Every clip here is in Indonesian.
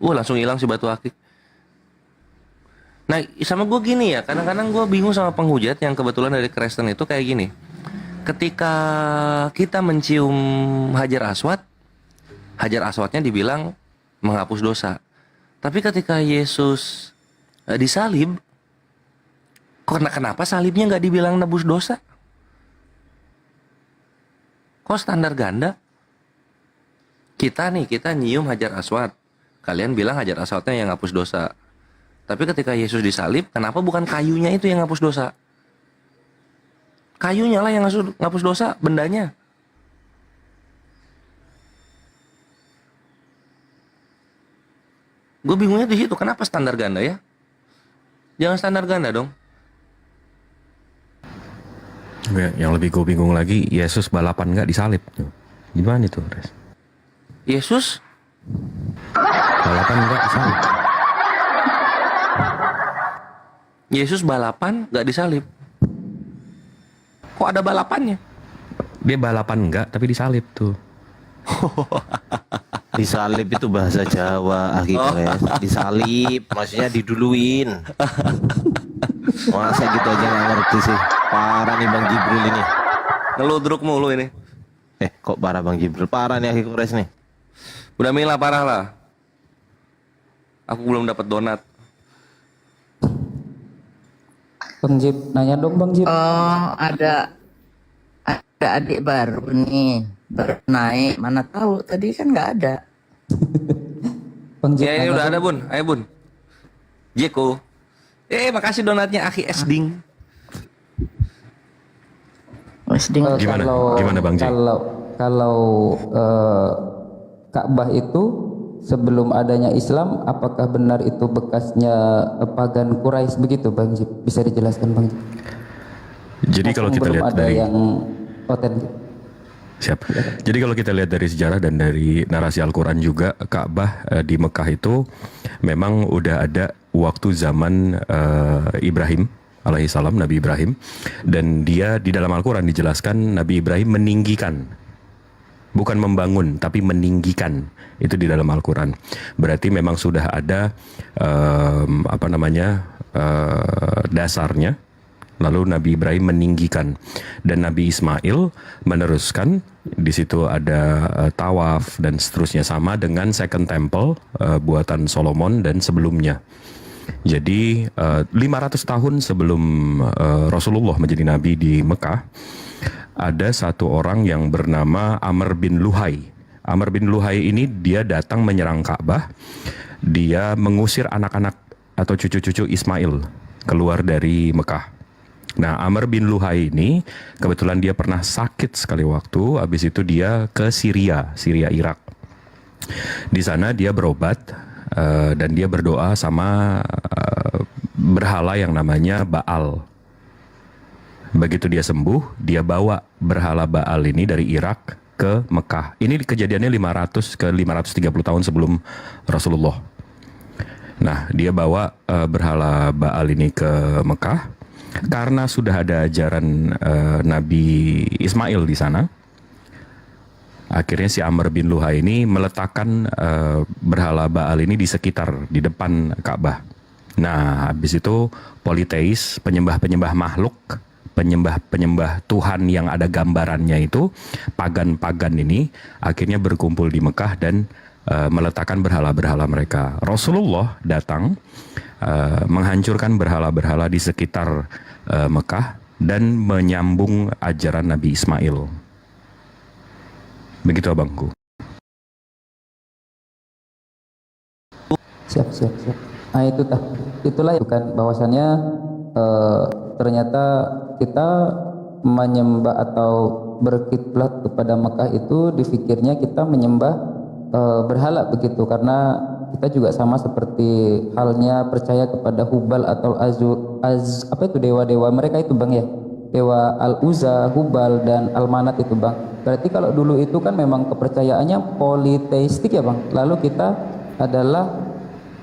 Langsung hilang si batu akik. Nah, sama gue gini ya, kadang-kadang gue bingung sama penghujat yang kebetulan dari Kristen itu kayak gini. Ketika kita mencium Hajar Aswad, Hajar Aswadnya dibilang menghapus dosa. Tapi ketika Yesus disalib, kenapa salibnya nggak dibilang nebus dosa? Kok standar ganda? Kita nyium Hajar Aswad. Kalian bilang Hajar Aswadnya yang ngapus dosa. Tapi ketika Yesus disalib, kenapa bukan kayunya itu yang ngapus dosa? Kayunya lah yang ngapus dosa, bendanya. Gue bingungnya di situ, kenapa standar ganda ya? Jangan standar ganda dong. Yang lebih gue bingung lagi, Yesus balapan nggak disalib. Gimana itu, Res? Yesus Balapan nggak disalib. Yesus balapan nggak disalib. Kok ada balapannya? Dia balapan nggak, tapi disalib tuh. Disalib itu bahasa Jawa, akhirnya disalib, maksudnya diduluin. Masa gitu aja nggak ngerti sih. Parah nih Bang Jibril ini. Ngeludruk mulu ini. Kok parah Bang Jibril? Parah nih akhir kores nih. Udah Mila parah lah. Aku belum dapat donat. Bang Jip, nanya dong Bang Jip. Oh, ada adik baru nih, baru naik. Mana tahu tadi kan nggak ada. Bang Jip, Ya ini nanya udah dong. ada Bun. Ayo Bun. Jeko. Makasih donatnya Akhi Esding. Wes ding. Gimana Bang Jip? Kalau Ka'bah itu sebelum adanya Islam, apakah benar itu bekasnya pagan Quraisy begitu Bang Jip? Bisa dijelaskan Bang Jip? Jadi kalau kita Belum lihat ada dari yang otentik. Siap. Jadi kalau kita lihat dari sejarah dan dari narasi Al-Quran juga, Ka'bah di Mekah itu memang udah ada waktu zaman Ibrahim alaihissalam, Nabi Ibrahim, dan dia di dalam Al-Quran dijelaskan Nabi Ibrahim meninggikan, bukan membangun tapi meninggikan, itu di dalam Al-Quran. Berarti memang sudah ada dasarnya. Lalu Nabi Ibrahim meninggikan, dan Nabi Ismail meneruskan. Di situ ada tawaf dan seterusnya, sama dengan Second Temple buatan Solomon dan sebelumnya. Jadi 500 tahun sebelum Rasulullah menjadi nabi di Mekah, ada satu orang yang bernama Amr bin Luhai. Amr bin Luhai ini dia datang menyerang Ka'bah. Dia mengusir anak-anak atau cucu-cucu Ismail keluar dari Mekah. Nah, Amr bin Luhai ini kebetulan dia pernah sakit sekali waktu. Habis itu dia ke Syria Irak. Di sana dia berobat dan dia berdoa sama berhala yang namanya Baal. Begitu dia sembuh, dia bawa berhala Baal ini dari Irak ke Mekah. Ini kejadiannya 500 ke 530 tahun sebelum Rasulullah. Nah, dia bawa berhala Baal ini ke Mekah. Karena sudah ada ajaran Nabi Ismail di sana, akhirnya si Amr bin Luhai ini meletakkan berhala Baal ini di sekitar, di depan Ka'bah. Nah, habis itu politeis, penyembah-penyembah makhluk, penyembah-penyembah Tuhan yang ada gambarannya itu, pagan-pagan ini akhirnya berkumpul di Mekah dan meletakkan berhala-berhala mereka. Rasulullah datang menghancurkan berhala-berhala di sekitar Mekah dan menyambung ajaran Nabi Ismail. Begitu abangku. Siap. Nah itulah bukan bahwasannya ternyata kita menyembah atau berkiblat kepada Mekah itu difikirnya kita menyembah berhala begitu, karena kita juga sama seperti halnya percaya kepada Hubal atau apa itu dewa-dewa mereka itu Bang ya, dewa Al-Uzza, Hubal dan Al-Manat itu Bang. Berarti kalau dulu itu kan memang kepercayaannya politeistik ya Bang, lalu kita adalah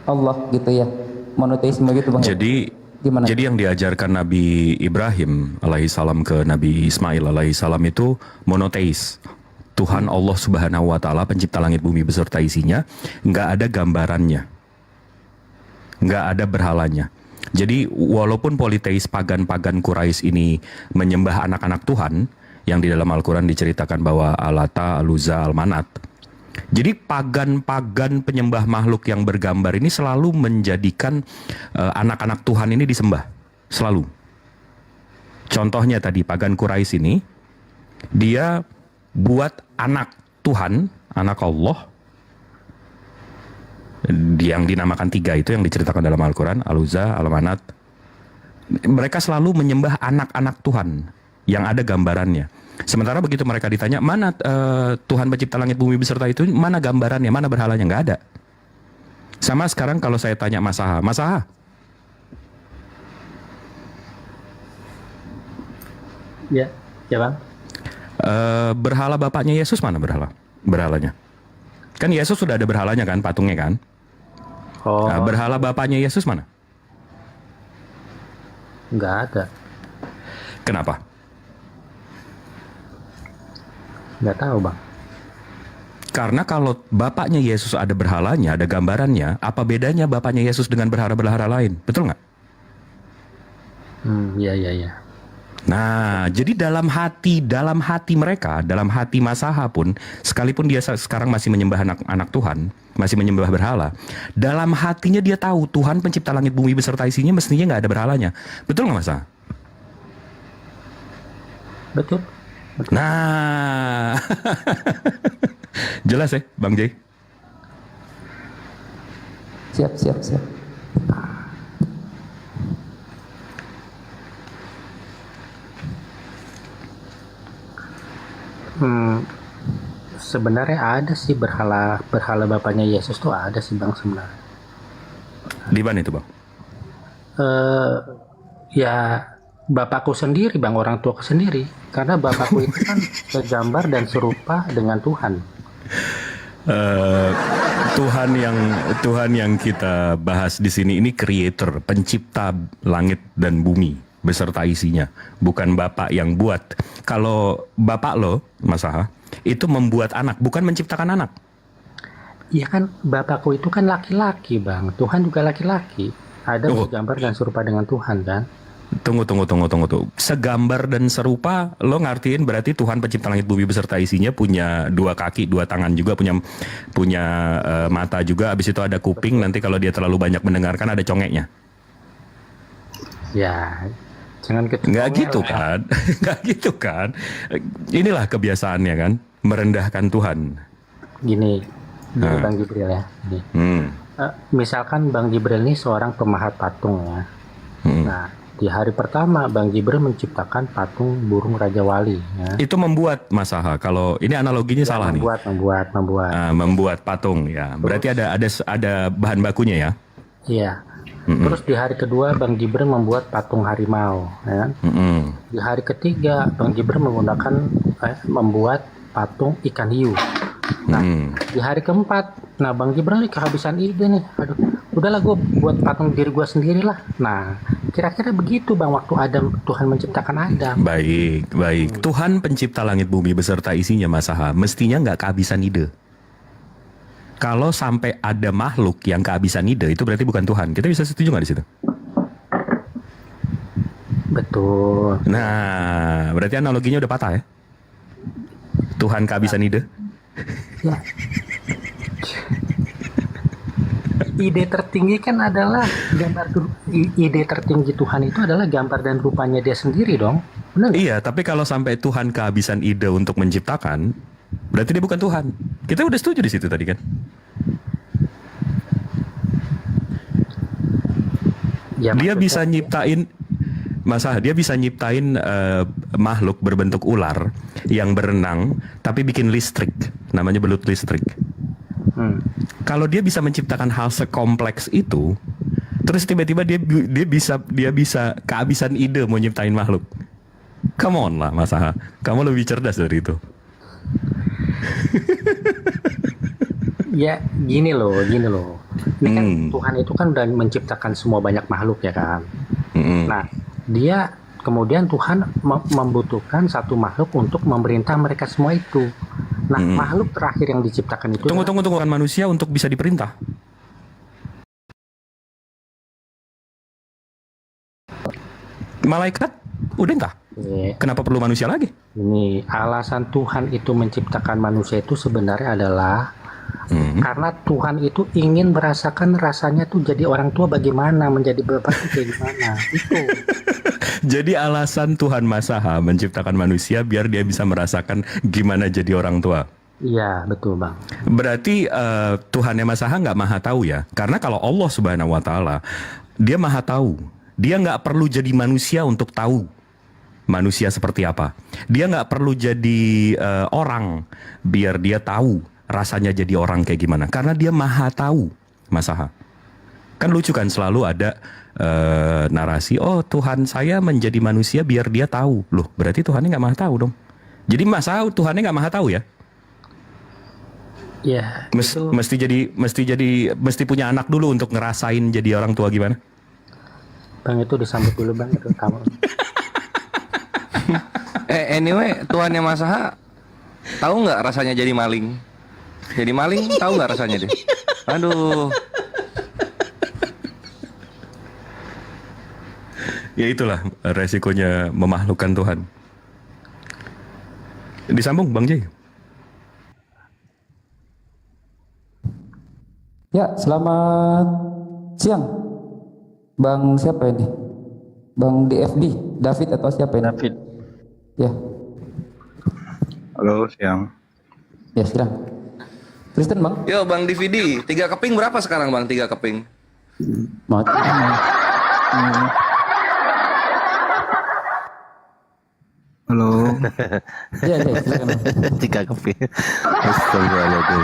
Allah gitu ya, monoteisme gitu Bang. Jadi gimana? Jadi yang diajarkan Nabi Ibrahim alaihissalam ke Nabi Ismail alaihissalam itu monoteis. Tuhan Allah Subhanahu wa Ta'ala, pencipta langit bumi beserta isinya, nggak ada gambarannya, nggak ada berhalanya. Jadi walaupun politeis pagan-pagan Quraisy ini menyembah anak-anak Tuhan, yang di dalam Al-Quran diceritakan bahwa Alata, Al-Uzza, Al-Manat. Jadi pagan-pagan penyembah makhluk yang bergambar ini selalu menjadikan anak-anak Tuhan ini disembah, selalu. Contohnya tadi pagan Quraisy ini, dia buat anak Tuhan, anak Allah, yang dinamakan 3 itu yang diceritakan dalam Al-Quran, Al-Uzza, Al-Manat. Mereka selalu menyembah anak-anak Tuhan yang ada gambarannya. Sementara begitu mereka ditanya, mana Tuhan pencipta langit bumi beserta itu, mana gambarannya, mana berhalanya, nggak ada. Sama sekarang kalau saya tanya Mas Aha, Ya, ya bang. berhala bapaknya Yesus mana berhalanya? Kan Yesus sudah ada berhalanya kan, patungnya kan? Oh, Nah, berhala bapaknya Yesus mana? nggak ada. Kenapa? Nggak tahu bang. Karena kalau bapaknya Yesus ada berhalanya, ada gambarannya, apa bedanya bapaknya Yesus dengan berhala-berhala lain? Betul nggak? Iya, iya, iya. Nah, jadi dalam hati mereka, dalam hati Masaha pun, sekalipun dia sekarang masih menyembah anak Tuhan, masih menyembah berhala, dalam hatinya dia tahu Tuhan pencipta langit bumi beserta isinya mestinya nggak ada berhalanya. Betul nggak Masaha? Betul. Nah, jelas ya, Bang Jay? Siap. Sebenarnya ada sih berhala bapaknya Yesus tuh ada sih bang sebenarnya. Di mana itu, Bang? Ya bapakku sendiri bang, orang tuaku sendiri. Karena bapakku itu kan segambar dan serupa dengan Tuhan. Tuhan yang kita bahas di sini ini creator, pencipta langit dan bumi beserta isinya, bukan bapak yang buat. Kalau bapak lo, Mas Aha, itu membuat anak, bukan menciptakan anak. Iya kan, bapakku itu kan laki-laki bang, Tuhan juga laki-laki. Ada segambar dan serupa dengan Tuhan kan. Tunggu. Segambar dan serupa, lo ngartiin berarti Tuhan pencipta langit bumi beserta isinya punya 2 kaki, 2 tangan juga, punya mata juga, habis itu ada kuping, nanti kalau dia terlalu banyak mendengarkan ada congeknya. Ya, jangan Nggak gitu kan? Nggak gitu kan? Inilah kebiasaannya kan, merendahkan Tuhan. Gini, Bang Jibril ya. Gini. Misalkan Bang Jibril ini seorang pemahat patung ya. Nah, di hari pertama Bang Jibril menciptakan patung burung Raja Wali ya. Itu membuat Mas Aha. Kalau ini analoginya salah nih. Membuat patung ya. Berarti ada bahan bakunya ya. Iya. Terus di hari kedua Bang Jibril membuat patung harimau ya. Di hari ketiga Bang Jibril membuat patung ikan hiu. Nah, di hari keempat, Bang Jibril nih kehabisan ide nih. Aduh, udahlah gue buat patung diri gue sendirilah. Nah, kira-kira begitu bang, waktu Tuhan menciptakan Adam. Baik. Tuhan pencipta langit bumi beserta isinya Mas Aha, mestinya nggak kehabisan ide. Kalau sampai ada makhluk yang kehabisan ide, itu berarti bukan Tuhan. Kita bisa setuju nggak di situ? Betul. Nah, berarti analoginya udah patah ya? Tuhan kehabisan ide? Ya. Ide tertinggi kan adalah ide tertinggi Tuhan itu adalah gambar dan rupanya dia sendiri dong. Benar? Iya, tapi kalau sampai Tuhan kehabisan ide untuk menciptakan, berarti dia bukan Tuhan. Kita udah setuju di situ tadi kan? Ya, Dia bisa nyiptain dia bisa nyiptain makhluk berbentuk ular yang berenang tapi bikin listrik, namanya belut listrik. Kalau dia bisa menciptakan hal sekompleks itu, terus tiba-tiba dia bisa kehabisan ide mau nyiptain makhluk. Come on lah Mas Aha, kamu lebih cerdas dari itu. Ya gini loh. Ini kan Tuhan itu kan udah menciptakan semua banyak makhluk ya kan. Nah, kemudian Tuhan membutuhkan satu makhluk untuk memerintah mereka semua itu. Nah, makhluk terakhir yang diciptakan itu Tunggu, kan manusia untuk bisa diperintah. Malaikat udah entah. Kenapa perlu manusia lagi? Ini alasan Tuhan itu menciptakan manusia itu sebenarnya adalah karena Tuhan itu ingin merasakan rasanya tuh jadi orang tua bagaimana, menjadi bapak itu kayak gimana. Itu. Jadi alasan Tuhan Masaha menciptakan manusia biar dia bisa merasakan gimana jadi orang tua. Iya, betul Bang. Berarti Tuhan yang Masaha nggak maha tahu ya? Karena kalau Allah Subhanahu Wa Taala dia maha tahu. Dia nggak perlu jadi manusia untuk tahu manusia seperti apa. Dia nggak perlu jadi orang biar dia tahu rasanya jadi orang kayak gimana. Karena dia maha tahu, Masaha. Kan lucu kan selalu ada narasi, oh Tuhan saya menjadi manusia biar dia tahu. Loh, berarti Tuhannya nggak maha tahu dong. Jadi Masaha Tuhannya nggak maha tahu ya? Iya. Mesti punya anak dulu untuk ngerasain jadi orang tua gimana? Bang itu disambut dulu Bang itu tamu. Anyway, Tuhan yang Masaha tahu nggak rasanya jadi maling? Jadi maling tahu nggak rasanya deh? Aduh. Ya itulah resikonya memahlukkan Tuhan. Disambung Bang Jay. Ya, selamat siang. Bang siapa ini? Bang DFD, David atau siapa ini? David. Ya, Halo, siang. ya silakan. Kristen Bang? Yo Bang DVD, 3 keping berapa sekarang Bang? 3 keping. Mati. Halo. Ya, silakan Bang. 3 keping. Astagfirullahaladzim.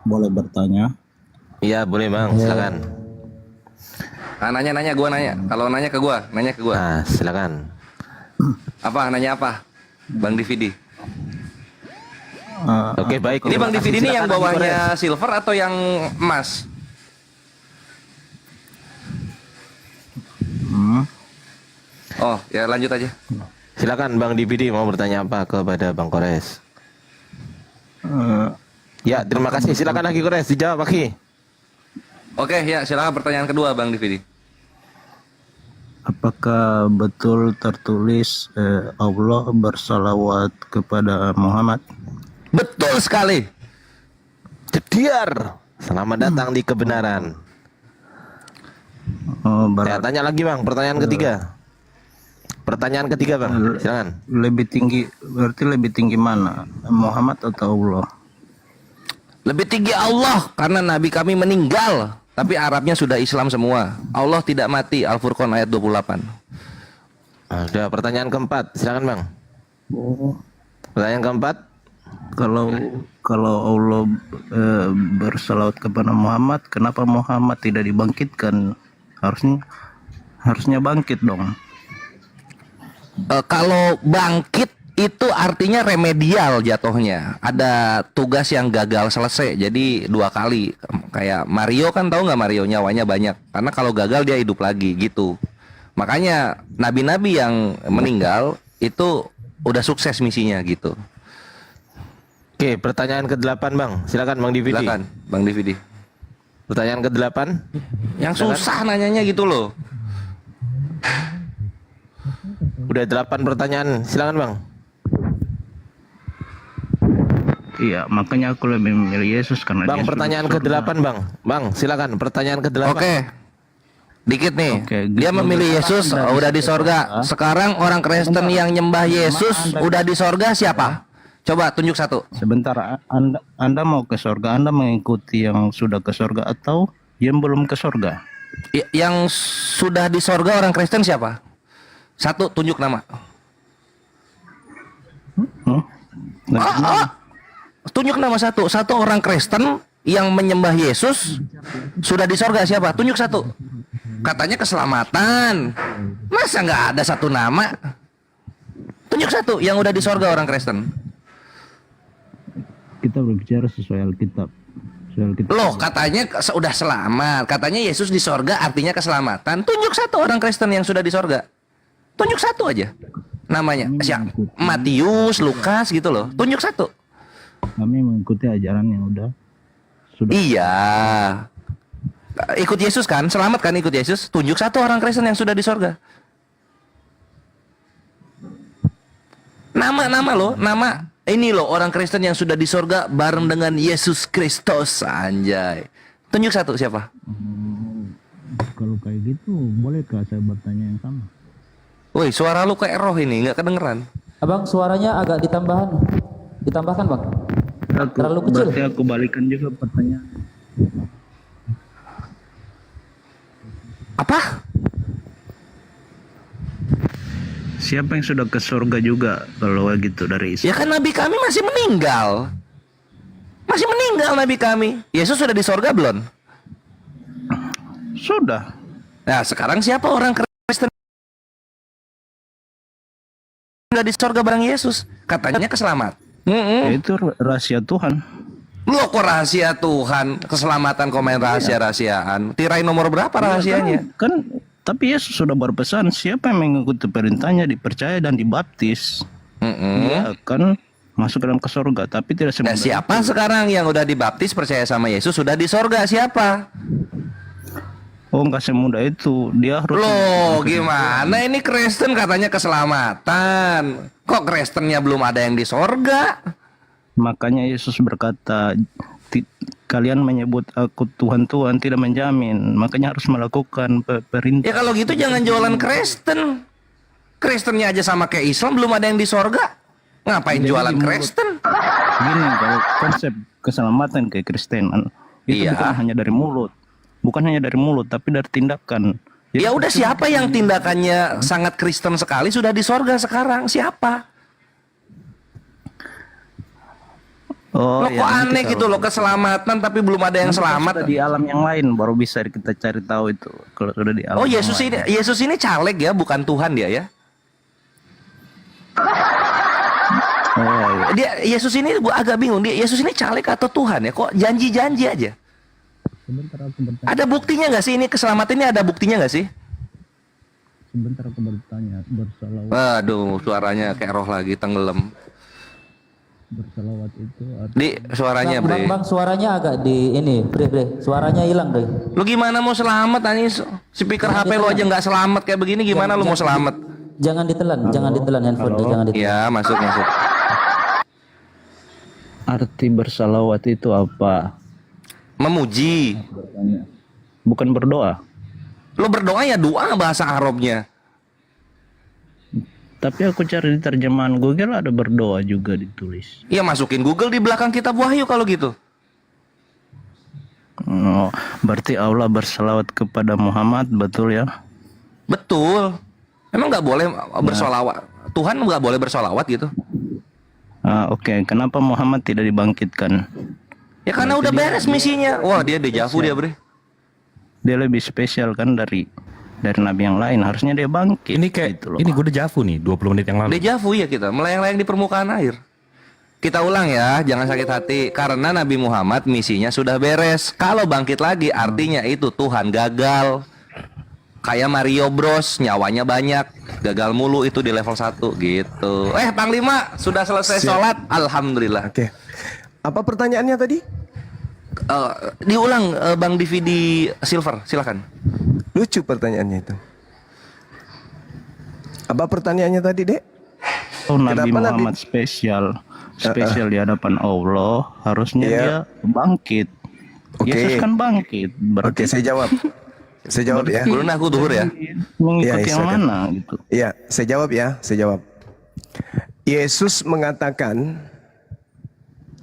Boleh bertanya? Iya, boleh Bang, silakan. Nanya, gua nanya. Kalau nanya ke gua. Nah, silakan. Apa? Nanya apa? Bang DVD. Oke, baik. Ini Terima Bang kasih. DVD ini yang Silakan, Haji bawahnya silver atau yang emas? Oh, ya lanjut aja. Silakan Bang DVD mau bertanya apa kepada Bang Kores. Ya, terima kasih. Silakan lagi Kores, dijawab lagi. Oke, ya silakan pertanyaan kedua Bang DVD. Apakah betul tertulis Allah bersalawat kepada Muhammad? Betul sekali. Jediar. Selamat datang di kebenaran. Oh, Ya, tanya lagi Bang, pertanyaan ketiga. Pertanyaan ketiga Bang, silakan. lebih tinggi, berarti lebih tinggi mana? Muhammad atau Allah? Lebih tinggi Allah karena Nabi kami meninggal, tapi Arabnya sudah Islam semua. Allah tidak mati. Al-Furqan ayat 28. Ada pertanyaan keempat, silakan Bang. Pertanyaan keempat. Kalau Allah bersalawat kepada Muhammad, kenapa Muhammad tidak dibangkitkan? Harusnya bangkit dong. Kalau bangkit itu artinya remedial jatuhnya. Ada tugas yang gagal selesai. Jadi 2 kali. Kayak Mario kan, tahu nggak Mario nyawanya banyak. Karena kalau gagal dia hidup lagi gitu. Makanya nabi-nabi yang meninggal itu udah sukses misinya gitu. Oke, pertanyaan ke-8 Bang. Silakan Bang DVD. Silakan Bang DVD. Pertanyaan ke-8. Yang susah nanyanya gitu loh. Udah 8 pertanyaan. Silakan Bang. Iya, makanya aku lebih memilih Yesus karena Bang, dia pertanyaan sudah ke-8 Bang. Bang, silakan pertanyaan ke-8. Oke. Dikit nih. Oke, Dia gitu. memilih Yesus udah di sorga. Sekarang orang Kristen yang nyembah Yesus udah di sorga siapa? Coba tunjuk satu. Sebentar, Anda mau ke sorga, Anda mengikuti yang sudah ke sorga atau yang belum ke sorga? Yang sudah di sorga orang Kristen siapa? Satu, tunjuk nama. Tunjuk nama satu. Satu orang Kristen yang menyembah Yesus sudah di sorga siapa? Tunjuk satu. Katanya keselamatan. Masa nggak ada satu nama? Tunjuk satu yang udah di sorga orang Kristen. Kita berbicara sesuai Alkitab. Loh, katanya udah selamat. Katanya Yesus di sorga artinya keselamatan. Tunjuk satu orang Kristen yang sudah di sorga. Tunjuk satu aja. Namanya siapa? Matius, Lukas gitu loh. Tunjuk satu. Kami mengikuti ajaran yang sudah. Iya. Ikut Yesus kan? Selamat kan ikut Yesus? Tunjuk satu orang Kristen yang sudah di sorga. Nama loh, nama ini loh orang Kristen yang sudah di sorga bareng dengan Yesus Kristus, anjay. Tunjuk satu siapa? Kalau kayak gitu, bolehkah saya bertanya yang sama? Woi, suara lu kayak roh ini, nggak kedengeran. Abang suaranya agak ditambahkan bang. Terlalu kecil. Berarti aku balikan juga pertanyaan. Apa? Siapa yang sudah ke surga juga kalau gitu dari Islam? Ya kan nabi kami masih meninggal. Masih meninggal nabi kami. Yesus sudah di sorga belum? Sudah. Nah, sekarang siapa orang Kristen sudah di sorga bareng Yesus? Katanya keselamat. Ya, itu rahasia Tuhan. Loh kok rahasia Tuhan? Keselamatan komen rahasia-rahasiaan. Tirai nomor berapa rahasianya? Kan tapi Yesus sudah berpesan, siapa yang mengikuti perintahnya dipercaya dan dibaptis, dia akan masuk dalam ke surga. Tapi tidak Nah, semudah siapa sekarang yang udah dibaptis percaya sama Yesus sudah di sorga? Siapa? Oh, enggak semudah itu. Dia harus. Loh gimana ini Kristen katanya keselamatan. Kok Kristennya belum ada yang di sorga? Makanya Yesus berkata, kalian menyebut aku Tuhan tidak menjamin. Makanya harus melakukan perintah. Ya kalau gitu jangan jualan Kristen. Kristennya aja sama kayak Islam belum ada yang di sorga. Ngapain Jadi jualan di mulut- Kristen? Gini, kalau konsep keselamatan kekristenan itu Iya. bukan hanya dari mulut. Bukan hanya dari mulut, tapi dari tindakan. Jadi Ya udah siapa yang tindakannya sangat Kristen sekali sudah di sorga sekarang? Siapa? Oh, Loh, kok nanti aneh gitu kalau- loh keselamatan tapi belum ada yang Nanti kalau selamat. sudah di alam yang lain baru bisa kita cari tahu itu. Kalau sudah di alam. Oh yang Yesus lain. ini caleg ya, bukan Tuhan dia ya. Oh, iya. Yesus ini gua agak bingung. Yesus ini caleg atau Tuhan ya? Kok janji-janji aja? Sebentar aku bertanya. Ada buktinya nggak sih ini keselamatan ini ada buktinya nggak sih? Sebentar aku bertanya. Bersalawat, Waduh, suaranya kayak roh lagi tenggelam. bersalawat itu Di suaranya, Bre. Bang, suaranya agak bre. Suaranya hilang, bre. Lu gimana mau selamat anjing? Speaker HP lu aja nggak selamat kayak begini gimana lu mau selamat? Jangan ditelan handphone, jangan ditelan. Ya, masuk. arti bersalawat itu apa? Memuji. Bukan berdoa. Lu berdoa ya doa bahasa Arabnya. Tapi aku cari di terjemahan Google ada berdoa juga ditulis. Ya masukin Google di belakang kitab Wahyu kalau gitu. Oh, berarti Allah bersalawat kepada Muhammad, betul ya? Betul. Emang nggak boleh bersolawat? Tuhan nggak boleh bersolawat gitu? Oke. Kenapa Muhammad tidak dibangkitkan? Ya karena udah beres misinya. Wah dia dejavu dia bre. Dia lebih spesial kan dari nabi yang lain. Harusnya dia bangkit. Ini kayak gitu loh. ini gue udah javu nih 20 menit yang lalu. Dejavu ya kita melayang-layang di permukaan air. Kita ulang ya, jangan sakit hati. Karena Nabi Muhammad misinya sudah beres. Kalau bangkit lagi artinya itu Tuhan gagal. Kayak Mario Bros, nyawanya banyak, gagal mulu itu di level 1 gitu. Panglima sudah selesai sholat, alhamdulillah. Oke. Apa pertanyaannya tadi? Diulang Bang DVD Silver, silakan. Lucu pertanyaannya itu. Apa pertanyaannya tadi, Dek? Oh, Nabi Kenapa Nabi- Muhammad spesial di hadapan Allah, harusnya Iya. dia bangkit. Oke. Yesus kan bangkit. Oke, saya jawab. Saya jawab ya. Guru aku duhur ya. Mengikuti Iya, yang silakan. mana gitu. Iya, saya jawab ya. Saya jawab. Yesus mengatakan,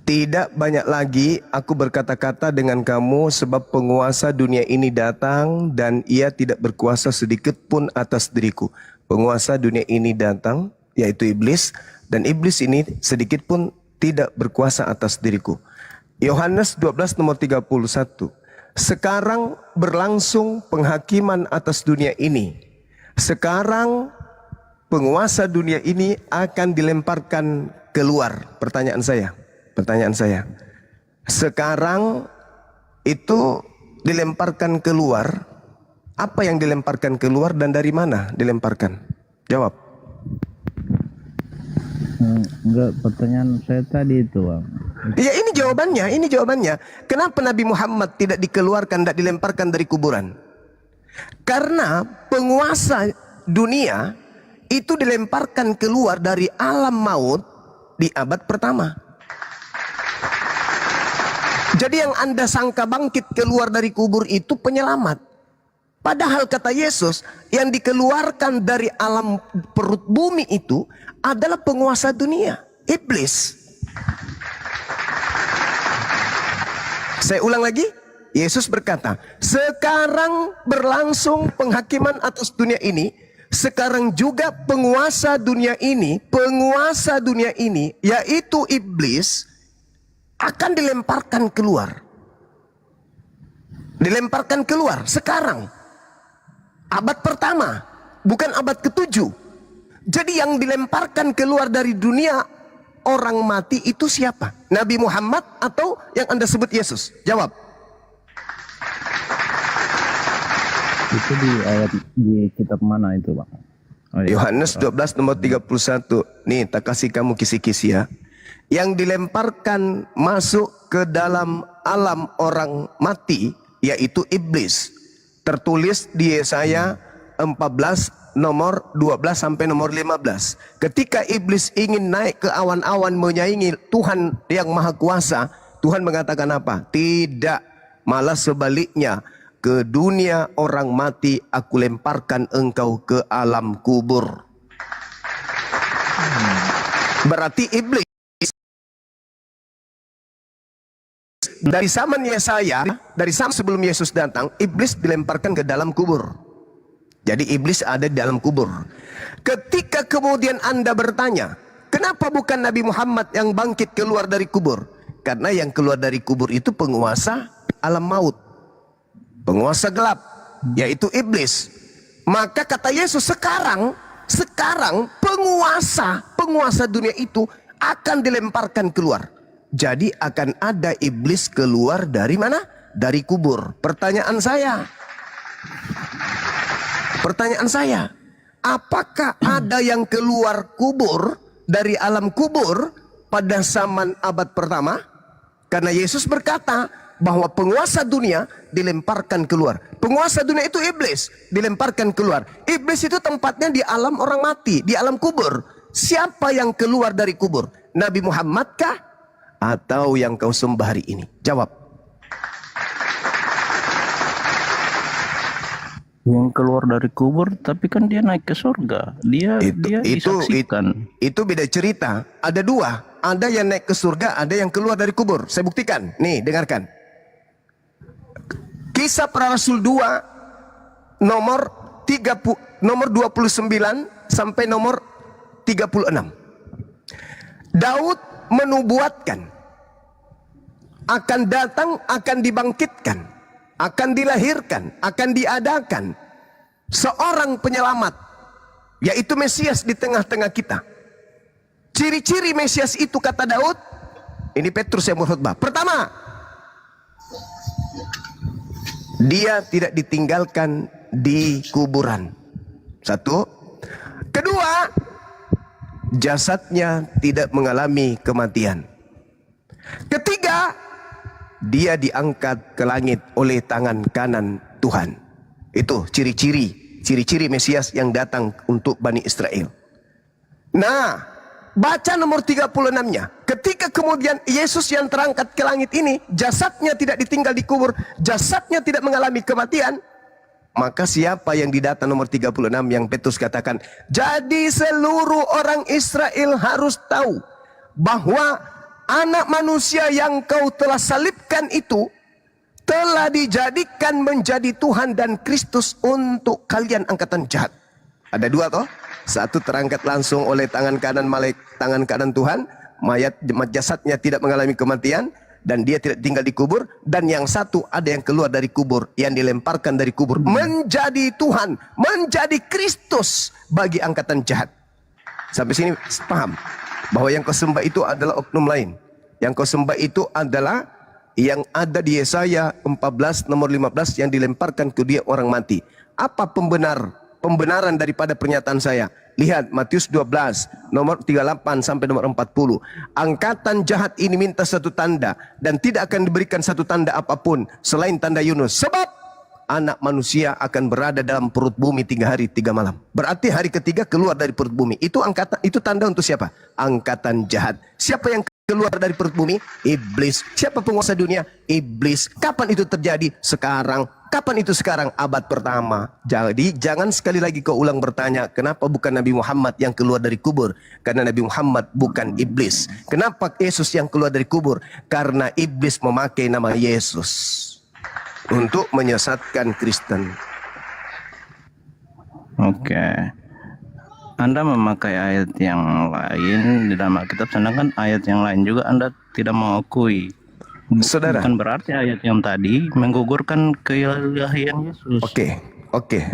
tidak banyak lagi aku berkata-kata dengan kamu sebab penguasa dunia ini datang dan ia tidak berkuasa sedikit pun atas diriku. Penguasa dunia ini datang, yaitu iblis, dan iblis ini sedikit pun tidak berkuasa atas diriku. Yohanes 12 nomor 31. Sekarang berlangsung penghakiman atas dunia ini. Sekarang penguasa dunia ini akan dilemparkan keluar. Pertanyaan saya. Sekarang itu dilemparkan keluar. Apa yang dilemparkan keluar dan dari mana dilemparkan? Jawab. Enggak, pertanyaan saya tadi itu, Bang. Ya ini jawabannya. Kenapa Nabi Muhammad tidak dikeluarkan, tidak dilemparkan dari kuburan? Karena penguasa dunia itu dilemparkan keluar dari alam maut di abad pertama. Jadi yang Anda sangka bangkit keluar dari kubur itu penyelamat. Padahal kata Yesus, yang dikeluarkan dari alam perut bumi itu adalah penguasa dunia, iblis. Saya ulang lagi, Yesus berkata, sekarang berlangsung penghakiman atas dunia ini, sekarang juga penguasa dunia ini, yaitu iblis, akan dilemparkan keluar. Dilemparkan keluar sekarang. Abad pertama, bukan abad ke-7. Jadi yang dilemparkan keluar dari dunia orang mati itu siapa? Nabi Muhammad atau yang Anda sebut Yesus? Jawab. Itu di ayat di kitab mana itu, Bang? Oh, iya. Yohanes 12 nomor 31. Nih, tak kasih kamu kisi-kisi ya. Yang dilemparkan masuk ke dalam alam orang mati yaitu iblis. Tertulis di Yesaya 14 nomor 12 sampai nomor 15. Ketika iblis ingin naik ke awan-awan menyaingi Tuhan yang Maha Kuasa, Tuhan mengatakan apa? Tidak, malah sebaliknya, ke dunia orang mati aku lemparkan engkau ke alam kubur. Berarti iblis dari zaman Yesaya, dari zaman sebelum Yesus datang, iblis dilemparkan ke dalam kubur. Jadi iblis ada di dalam kubur. Ketika kemudian Anda bertanya, kenapa bukan Nabi Muhammad yang bangkit keluar dari kubur? Karena yang keluar dari kubur itu penguasa alam maut, penguasa gelap, yaitu iblis. Maka kata Yesus, sekarang penguasa dunia itu akan dilemparkan keluar. Jadi akan ada iblis keluar dari mana? Dari kubur. Pertanyaan saya, apakah ada yang keluar kubur dari alam kubur pada zaman abad pertama? Karena Yesus berkata bahwa penguasa dunia dilemparkan keluar. Penguasa dunia itu iblis, dilemparkan keluar. Iblis itu tempatnya di alam orang mati, di alam kubur. Siapa yang keluar dari kubur? Nabi Muhammad kah? Atau yang kau sembah hari ini? Jawab. Yang keluar dari kubur, tapi kan dia naik ke surga. Dia disaksikan. Itu beda cerita. Ada dua. Ada yang naik ke surga, ada yang keluar dari kubur. Saya buktikan. Nih, dengarkan. Kisah Para Rasul 2 nomor 29 sampai nomor 36. Daud menubuatkan akan datang, akan dibangkitkan, akan dilahirkan, akan diadakan seorang penyelamat, yaitu Mesias di tengah-tengah kita. Ciri-ciri Mesias itu kata Daud, ini Petrus yang berkhotbah. Pertama, dia tidak ditinggalkan di kuburan. Satu. Kedua, jasadnya tidak mengalami kematian. Ketiga, dia diangkat ke langit oleh tangan kanan Tuhan. Itu ciri-ciri Mesias yang datang untuk Bani Israel. Nah, baca nomor 36-nya. Ketika kemudian Yesus yang terangkat ke langit ini, jasadnya tidak ditinggal di kubur, jasadnya tidak mengalami kematian, maka siapa yang di data nomor 36 yang Petrus katakan, jadi seluruh orang Israel harus tahu bahwa anak manusia yang kau telah salibkan itu telah dijadikan menjadi Tuhan dan Kristus untuk kalian angkatan jahat. Ada dua toh? Satu terangkat langsung oleh tangan kanan Tuhan, mayat jasadnya tidak mengalami kematian dan dia tidak tinggal di kubur. Dan yang satu ada yang keluar dari kubur, yang dilemparkan dari kubur menjadi Tuhan, menjadi Kristus bagi angkatan jahat. Sampai sini paham bahwa yang kau sembah itu adalah oknum lain. Yang kau sembah itu adalah yang ada di Yesaya 14 nomor 15 yang dilemparkan ke dia orang mati. Apa pembenar pembenaran daripada pernyataan saya. Lihat Matius 12 nomor 38 sampai nomor 40. Angkatan jahat ini minta satu tanda dan tidak akan diberikan satu tanda apapun selain tanda Yunus. Sebab anak manusia akan berada dalam perut bumi 3 hari 3 malam. Berarti hari ketiga keluar dari perut bumi. Itu tanda untuk siapa? Angkatan jahat. Siapa yang keluar dari perut bumi? Iblis. Siapa penguasa dunia? Iblis. Kapan itu terjadi? Sekarang. Kapan itu sekarang? Abad pertama. Jadi jangan sekali lagi kau ulang bertanya, kenapa bukan Nabi Muhammad yang keluar dari kubur? Karena Nabi Muhammad bukan iblis. Kenapa Yesus yang keluar dari kubur? Karena iblis memakai nama Yesus untuk menyesatkan Kristen. Oke. Anda memakai ayat yang lain di dalam Alkitab, sedangkan ayat yang lain juga Anda tidak mau akui. Saudara. Bukan berarti ayat yang tadi menggugurkan keilahian Yesus. Oke.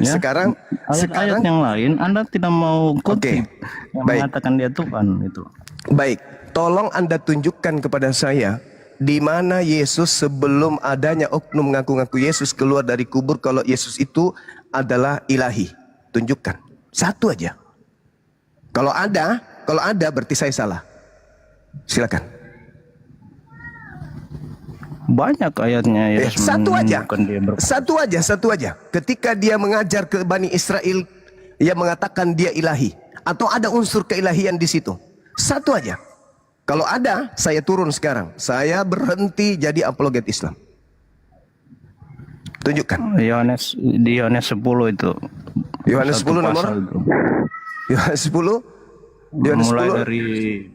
Ya? Sekarang Ayat-ayat yang lain Anda tidak mau kutip yang Baik. mengatakan dia Tuhan itu. Baik, tolong Anda tunjukkan kepada saya di mana Yesus sebelum adanya oknum mengaku-ngaku Yesus keluar dari kubur kalau Yesus itu adalah ilahi. Tunjukkan. Satu aja. Kalau ada berarti saya salah. Silakan. Banyak ayatnya Yesus Satu aja. menunjukkan dia Satu aja. Ketika dia mengajar ke Bani Israel, ia mengatakan dia ilahi. Atau ada unsur keilahian di situ. Satu aja. Kalau ada, saya turun sekarang. Saya berhenti jadi apologet Islam. Tunjukkan. Di Yohanes 10 itu. Yohanes 10 nomor? Yohanes 10? Yohanes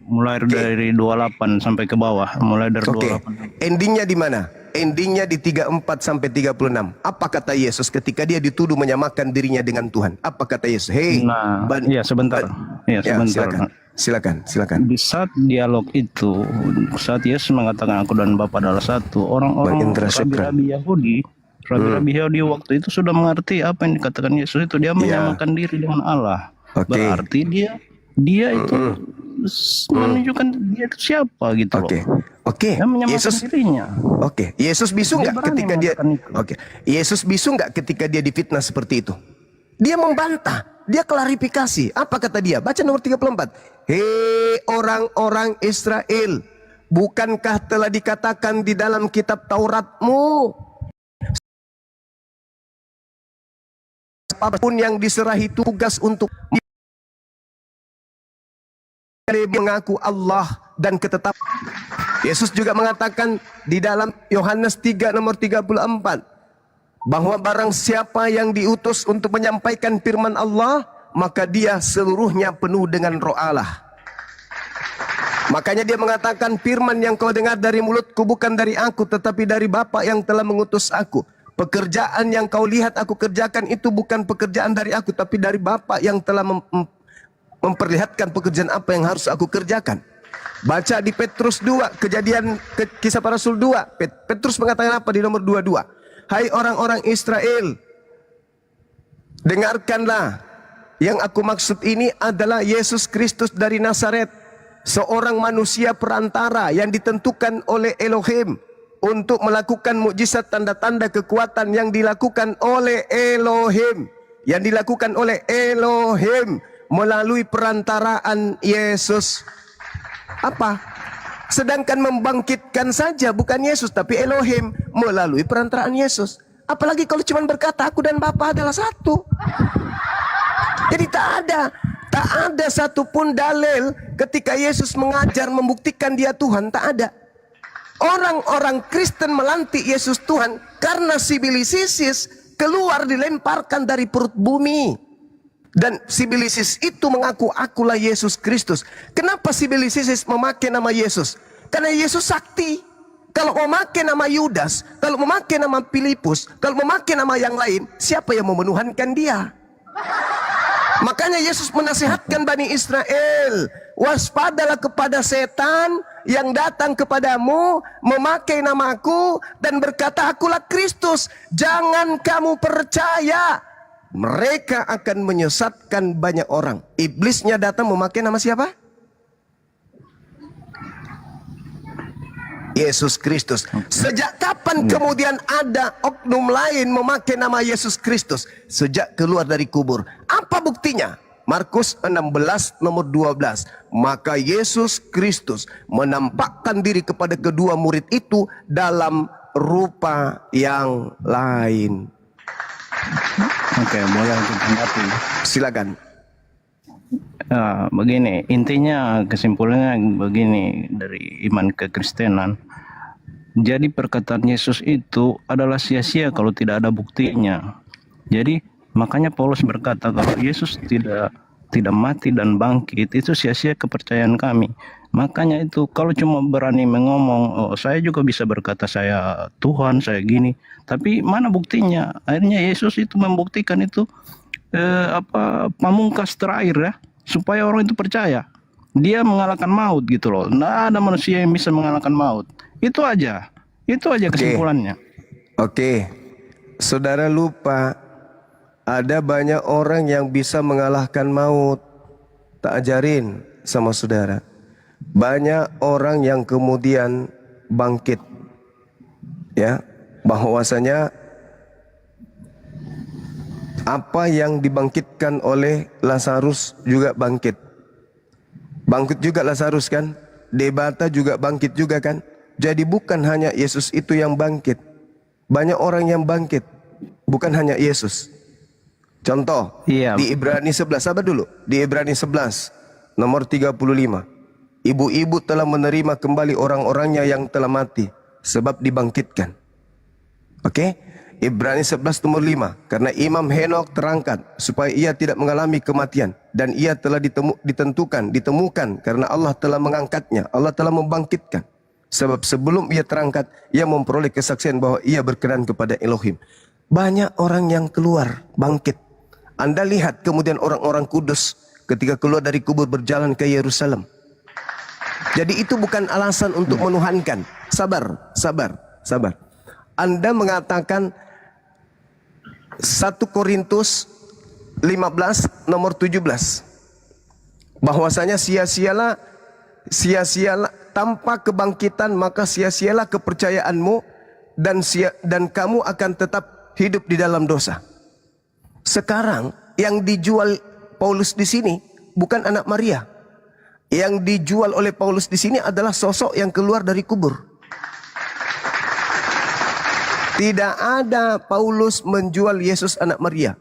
mulai dari 28 sampai ke bawah, mulai dari 28. Endingnya di mana? Endingnya di 34 sampai 36. Apa kata Yesus ketika dia dituduh menyamakan dirinya dengan Tuhan? Apa kata Yesus? Sebentar. Silakan. Di saat dialog itu, saat Yesus mengatakan aku dan Bapa adalah satu, orang-orang rabi-rabi Yahudi waktu itu sudah mengerti apa yang dikatakan Yesus itu. Dia menyamakan diri dengan Allah. Berarti dia itu menunjukkan dia itu siapa gitu loh. Dia menyamakan dirinya. Yesus bisu nggak ketika dia? Yesus bisu nggak ketika dia difitnah seperti itu? Dia membantah, dia klarifikasi. Apa kata dia? Baca nomor 34. Hei orang-orang Israel, bukankah telah dikatakan di dalam kitab Tauratmu, apapun yang diserahi tugas untuk mengaku Allah dan ketetapan. Yesus juga mengatakan di dalam Yohanes 3 nomor 34 bahwa barang siapa yang diutus untuk menyampaikan firman Allah, maka dia seluruhnya penuh dengan roh Allah. Makanya dia mengatakan firman yang kau dengar dari mulutku bukan dari aku tetapi dari Bapa yang telah mengutus aku. Pekerjaan yang kau lihat aku kerjakan itu bukan pekerjaan dari aku tapi dari Bapa yang telah memperlihatkan pekerjaan apa yang harus aku kerjakan. Baca di Petrus 2, Kisah Para Rasul 2. Petrus mengatakan apa di nomor 22? Hai orang-orang Israel, dengarkanlah. Yang aku maksud ini adalah Yesus Kristus dari Nazaret, seorang manusia perantara yang ditentukan oleh Elohim untuk melakukan mukjizat tanda-tanda kekuatan yang dilakukan oleh Elohim. Melalui perantaraan Yesus. Apa? Sedangkan membangkitkan saja bukan Yesus tapi Elohim melalui perantaraan Yesus. Apalagi kalau cuma berkata aku dan Bapa adalah satu. Jadi tak ada satupun dalil ketika Yesus mengajar membuktikan dia Tuhan, tak ada. Orang-orang Kristen melantik Yesus Tuhan karena sibilisis keluar dilemparkan dari perut bumi. Dan sibilisis itu mengaku akulah Yesus Kristus. Kenapa sibilisis memakai nama Yesus? Karena Yesus sakti. Kalau memakai nama Yudas, kalau memakai nama Filipus, kalau memakai nama yang lain, siapa yang memenuhankan dia? Makanya Yesus menasihatkan Bani Israel, waspadalah kepada setan yang datang kepadamu memakai namaku dan berkata akulah Kristus. Jangan kamu percaya. Mereka akan menyesatkan banyak orang. Iblisnya datang memakai nama siapa? Yesus Kristus. Sejak kapan kemudian ada oknum lain memakai nama Yesus Kristus? Sejak keluar dari kubur. Apa buktinya? Markus 16 nomor 12. Maka Yesus Kristus menampakkan diri kepada kedua murid itu dalam rupa yang lain. Oke, boleh aku tanggapi. Silakan. Begini, intinya kesimpulannya begini dari iman kekristenan. Jadi perkataan Yesus itu adalah sia-sia kalau tidak ada buktinya. Jadi makanya Paulus berkata kalau Yesus tidak mati dan bangkit, itu sia-sia kepercayaan kami. Makanya itu kalau cuma berani mengomong, oh saya juga bisa berkata saya Tuhan, saya gini, tapi mana buktinya? Akhirnya Yesus itu membuktikan itu pamungkas terakhir ya, supaya orang itu percaya. Dia mengalahkan maut gitu loh. Nggak ada manusia yang bisa mengalahkan maut. Itu aja kesimpulannya. Oke. Saudara lupa ada banyak orang yang bisa mengalahkan maut. Tak ajarin sama saudara. Banyak orang yang kemudian bangkit. Ya, bahwasanya apa yang dibangkitkan oleh Lazarus juga bangkit. Bangkit juga Lazarus kan? Debata juga bangkit juga kan? Jadi bukan hanya Yesus itu yang bangkit. Banyak orang yang bangkit. Bukan hanya Yesus. Contoh, di Ibrani 11, sabar dulu. Di Ibrani 11, nomor 35. Ibu-ibu telah menerima kembali orang-orangnya yang telah mati, sebab dibangkitkan. Oke? Ibrani 11 nomor 5. Karena Imam Henok terangkat, supaya ia tidak mengalami kematian. Dan ia telah ditemukan, karena Allah telah mengangkatnya. Allah telah membangkitkan. Sebab sebelum ia terangkat, ia memperoleh kesaksian bahwa ia berkenan kepada Elohim. Banyak orang yang keluar, bangkit. Anda lihat kemudian orang-orang kudus ketika keluar dari kubur berjalan ke Yerusalem. Jadi itu bukan alasan untuk menuhankan. Sabar. Anda mengatakan 1 Korintus 15 nomor 17. Bahwasanya sia-sialah tanpa kebangkitan, maka sia-sialah kepercayaanmu dan kamu akan tetap hidup di dalam dosa. Sekarang yang dijual Paulus di sini bukan anak Maria. Yang dijual oleh Paulus di sini adalah sosok yang keluar dari kubur. Tidak ada Paulus menjual Yesus anak Maria.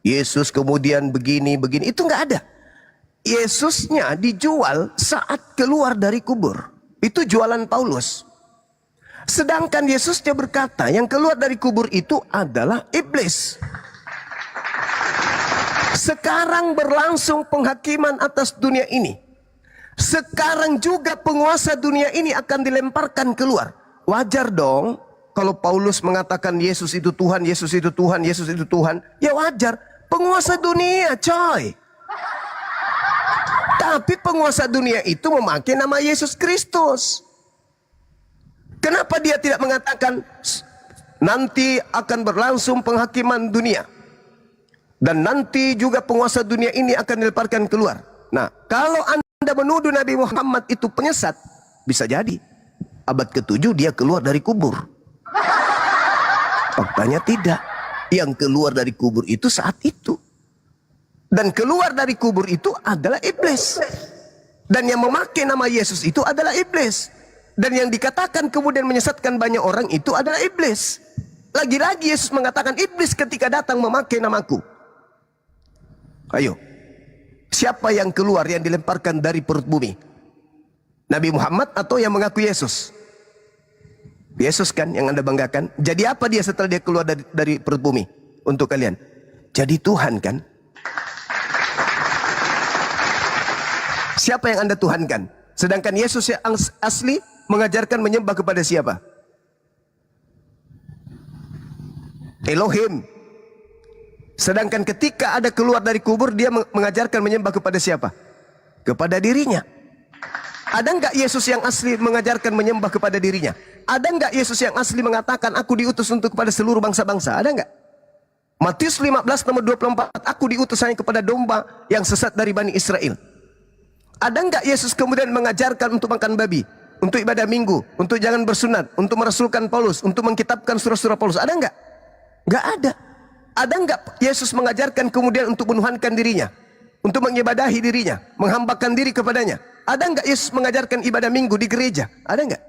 Yesus kemudian begini, itu nggak ada. Yesusnya dijual saat keluar dari kubur. Itu jualan Paulus. Sedangkan Yesusnya berkata yang keluar dari kubur itu adalah iblis. Sekarang berlangsung penghakiman atas dunia ini. Sekarang juga penguasa dunia ini akan dilemparkan keluar. Wajar dong kalau Paulus mengatakan Yesus itu Tuhan, Yesus itu Tuhan, Yesus itu Tuhan. Ya wajar, penguasa dunia coy. Tapi penguasa dunia itu memakai nama Yesus Kristus. Kenapa dia tidak mengatakan nanti akan berlangsung penghakiman dunia? Dan nanti juga penguasa dunia ini akan dilemparkan keluar. Nah, kalau Anda menuduh Nabi Muhammad itu penyesat, bisa jadi abad ke-7 dia keluar dari kubur. Faktanya tidak. Yang keluar dari kubur itu saat itu. Dan keluar dari kubur itu adalah iblis. Dan yang memakai nama Yesus itu adalah iblis. Dan yang dikatakan kemudian menyesatkan banyak orang itu adalah iblis. Lagi-lagi Yesus mengatakan iblis ketika datang memakai namaku. Ayo, siapa yang keluar yang dilemparkan dari perut bumi? Nabi Muhammad atau yang mengaku Yesus? Yesus kan yang Anda banggakan. Jadi apa dia setelah dia keluar dari perut bumi? Untuk kalian, jadi Tuhan kan? Siapa yang Anda tuhankan? Sedangkan Yesus yang asli mengajarkan menyembah kepada siapa? Elohim. Sedangkan ketika ada keluar dari kubur, dia mengajarkan menyembah kepada siapa? Kepada dirinya. Ada enggak Yesus yang asli mengajarkan menyembah kepada dirinya? Ada enggak Yesus yang asli mengatakan aku diutus untuk kepada seluruh bangsa-bangsa? Ada enggak? Matius 15 nomor 24, aku diutus hanya kepada domba yang sesat dari Bani Israel. Ada enggak Yesus kemudian mengajarkan untuk makan babi? untuk ibadah minggu, untuk jangan bersunat, untuk merasulkan Paulus, untuk mengkitabkan surah-surah Paulus. Ada enggak? Enggak ada. Ada enggak Yesus mengajarkan kemudian untuk menuhankan dirinya, untuk mengibadahi dirinya, menghambakan diri kepadanya? Ada enggak Yesus mengajarkan ibadah minggu di gereja? Ada enggak?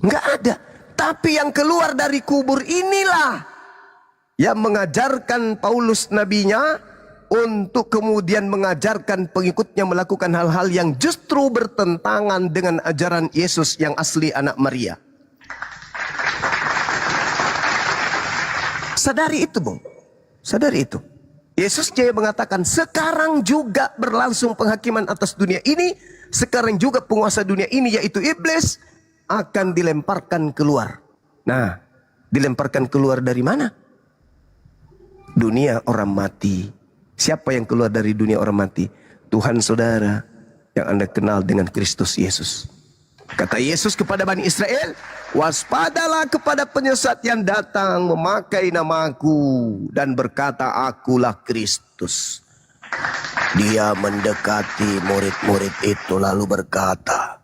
Enggak ada. Tapi yang keluar dari kubur inilah yang mengajarkan Paulus nabinya untuk kemudian mengajarkan pengikutnya melakukan hal-hal yang justru bertentangan dengan ajaran Yesus yang asli anak Maria. Sadari itu, Bung. Sadari itu. Yesus Jaya mengatakan sekarang juga berlangsung penghakiman atas dunia ini. Sekarang juga penguasa dunia ini yaitu iblis akan dilemparkan keluar. Nah, dilemparkan keluar dari mana? Dunia orang mati. Siapa yang keluar dari dunia orang mati? Tuhan saudara yang Anda kenal dengan Kristus Yesus. Kata Yesus kepada Bani Israel, waspadalah kepada penyesat yang datang memakai namaku dan berkata, akulah Kristus. Dia mendekati murid-murid itu lalu berkata,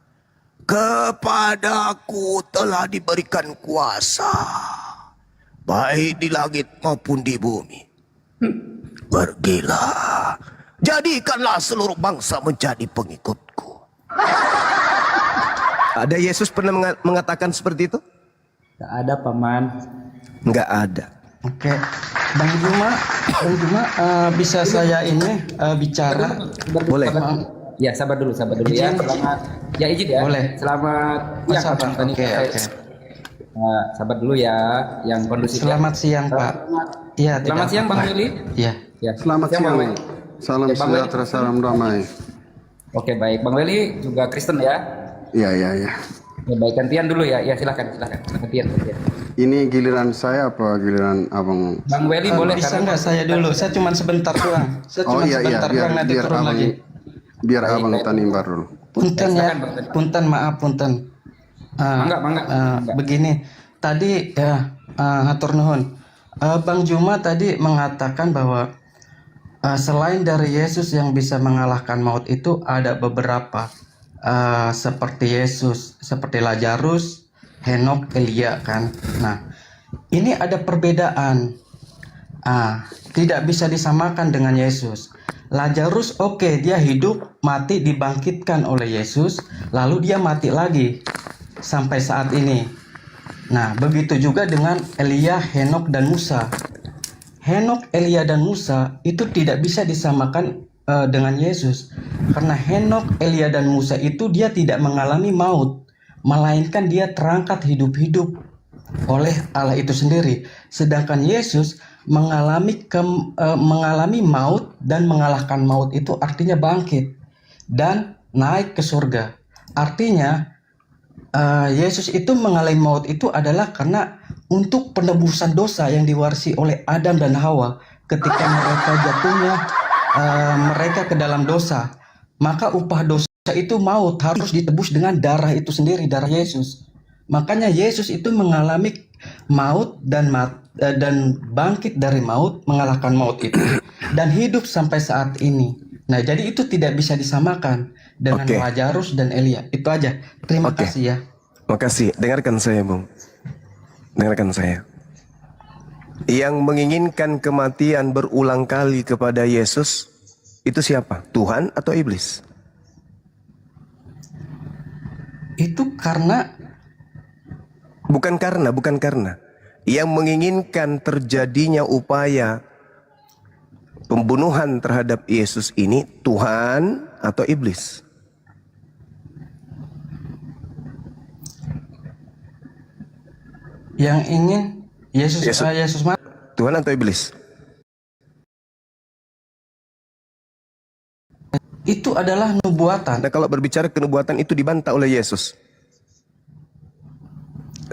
kepadaku telah diberikan kuasa, baik di langit maupun di bumi. Pergilah, jadikanlah seluruh bangsa menjadi pengikutku. Ada Yesus pernah mengatakan seperti itu? Nggak ada, Paman. Nggak ada. Oke, Bang Juma, bisa saya ini bicara? Boleh. Ya, sabar dulu ya. Selamat. Ya, izin ya. Boleh. Selamat. Ya, Sabar. Pak. Oke. Sabar dulu ya, yang kondusif. Selamat siang, Pak. Iya. Selamat siang, Bang Willy. Iya. Ya. Selamat siang. Bang Willy. Salam Ya, Bang Willy. sejahtera, salam damai. Oke, baik. Bang Willy juga Kristen ya. Iya. Ya, baik, gantian dulu ya. Ya, silakan. Gantian. Ini giliran saya apa giliran abang? Bang Willy boleh Bisa karena- nggak saya dulu? Saya cuma sebentar doang. Saya cuma sebentar doang, nanti biar turun abang, lagi. biar abang tanimbar dulu. Punten ya, silakan, Bang. punten, maaf punten. Mangga. Begini, tadi ya, hatur nuhun. Bang Juma tadi mengatakan bahwa selain dari Yesus yang bisa mengalahkan maut itu ada beberapa seperti Yesus, seperti Lazarus, Henok, Elia kan. Nah, ini ada perbedaan. Tidak bisa disamakan dengan Yesus. Lazarus oke, dia hidup, mati, dibangkitkan oleh Yesus, lalu dia mati lagi sampai saat ini. Nah, begitu juga dengan Elia, Henok, dan Musa. Henok, Elia, dan Musa itu tidak bisa disamakan dengan Yesus. Karena Henok, Elia, dan Musa itu dia tidak mengalami maut, melainkan dia terangkat hidup-hidup oleh Allah itu sendiri. Sedangkan Yesus mengalami maut dan mengalahkan maut, itu artinya bangkit dan naik ke surga. Artinya Yesus itu mengalami maut itu adalah karena untuk penebusan dosa yang diwarisi oleh Adam dan Hawa ketika mereka jatuhnya mereka ke dalam dosa. Maka upah dosa itu maut, harus ditebus dengan darah itu sendiri, darah Yesus. Makanya Yesus itu mengalami maut dan bangkit dari maut, mengalahkan maut itu dan hidup sampai saat ini. Nah, jadi itu tidak bisa disamakan dengan Lazarus dan Elia. Itu aja. Terima kasih ya. Makasih. Dengarkan saya, Bung. Dengarkan saya. Yang menginginkan kematian berulang kali kepada Yesus itu siapa? Tuhan atau iblis? Itu karena bukan karena. Yang menginginkan terjadinya upaya pembunuhan terhadap Yesus ini Tuhan atau iblis? yang ingin Yesus mati. Tuhan atau iblis? Itu adalah nubuatan. Nah, kalau berbicara kenubuatan itu dibantah oleh Yesus.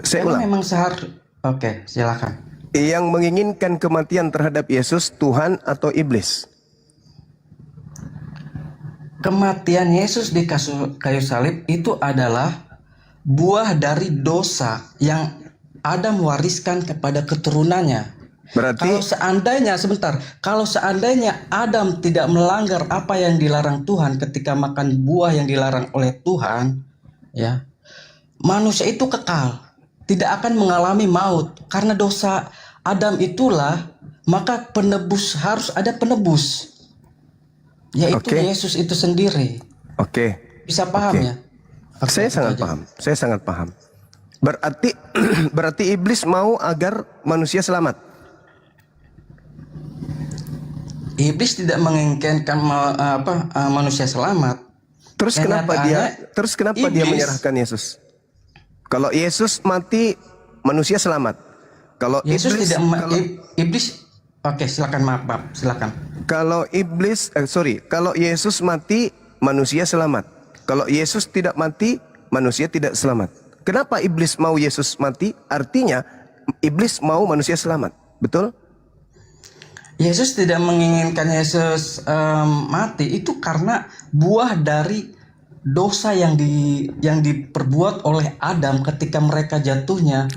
Saya ulang. Memang Oke, silakan. Yang menginginkan kematian terhadap Yesus Tuhan atau iblis? Kematian Yesus di kayu salib itu adalah buah dari dosa yang Adam wariskan kepada keturunannya. Berarti kalau seandainya Adam tidak melanggar apa yang dilarang Tuhan ketika makan buah yang dilarang oleh Tuhan, ya. Manusia itu kekal, tidak akan mengalami maut karena dosa Adam itulah, maka penebus harus ada penebus, yaitu Oke. Yesus itu sendiri. Oke. Bisa paham Oke. ya? Oke, Saya itu sangat aja. paham. Saya sangat paham. Berarti berarti iblis mau agar manusia selamat. Iblis tidak menginginkan manusia selamat. Terus kenapa Kenyataannya, dia iblis- menyerahkan Yesus? Kalau Yesus mati, manusia selamat. Kalau Yesus iblis tidak kalau, iblis. Oke, silakan, maaf, silakan. kalau kalau Yesus mati, manusia selamat. Kalau Yesus tidak mati, manusia tidak selamat. Kenapa iblis mau Yesus mati? Artinya iblis mau manusia selamat. Betul? Yesus tidak menginginkan Yesus mati itu karena buah dari dosa yang diperbuat oleh Adam ketika mereka jatuhnya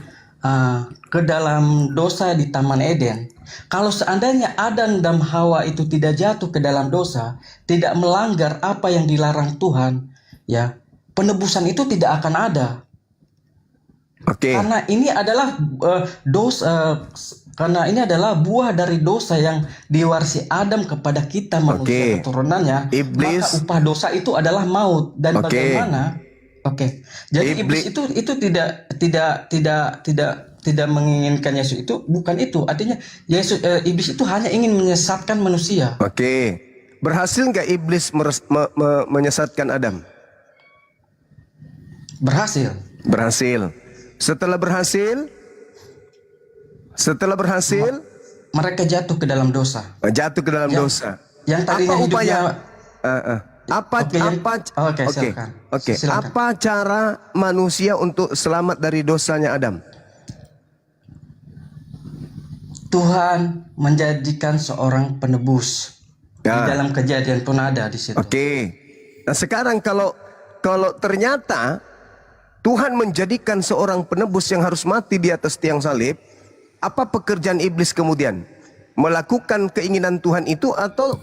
ke dalam dosa di Taman Eden. Kalau seandainya Adam dan Hawa itu tidak jatuh ke dalam dosa, tidak melanggar apa yang dilarang Tuhan, ya, penebusan itu tidak akan ada. Oke. Karena ini adalah karena ini adalah buah dari dosa yang diwarisi Adam kepada kita manusia Oke. keturunannya. Iblis- Maka upah dosa itu adalah maut. Dan Oke. bagaimana? Oke. Jadi iblis itu tidak menginginkan Yesus, itu bukan itu. Artinya iblis itu hanya ingin menyesatkan manusia. Oke. Berhasil nggak iblis menyesatkan Adam? Berhasil. Berhasil. Setelah berhasil, Mereka jatuh ke dalam dosa. jatuh ke dalam dosa. Yang tadinya Apa upaya? hidupnya Oke, silakan. Oke. Silakan. Apa cara manusia untuk selamat dari dosanya Adam? Tuhan menjadikan seorang penebus. Di Ya. dalam Kejadian pun ada di situ. Oke. Nah sekarang kalau ternyata Tuhan menjadikan seorang penebus yang harus mati di atas tiang salib, apa pekerjaan iblis kemudian? Melakukan keinginan Tuhan itu atau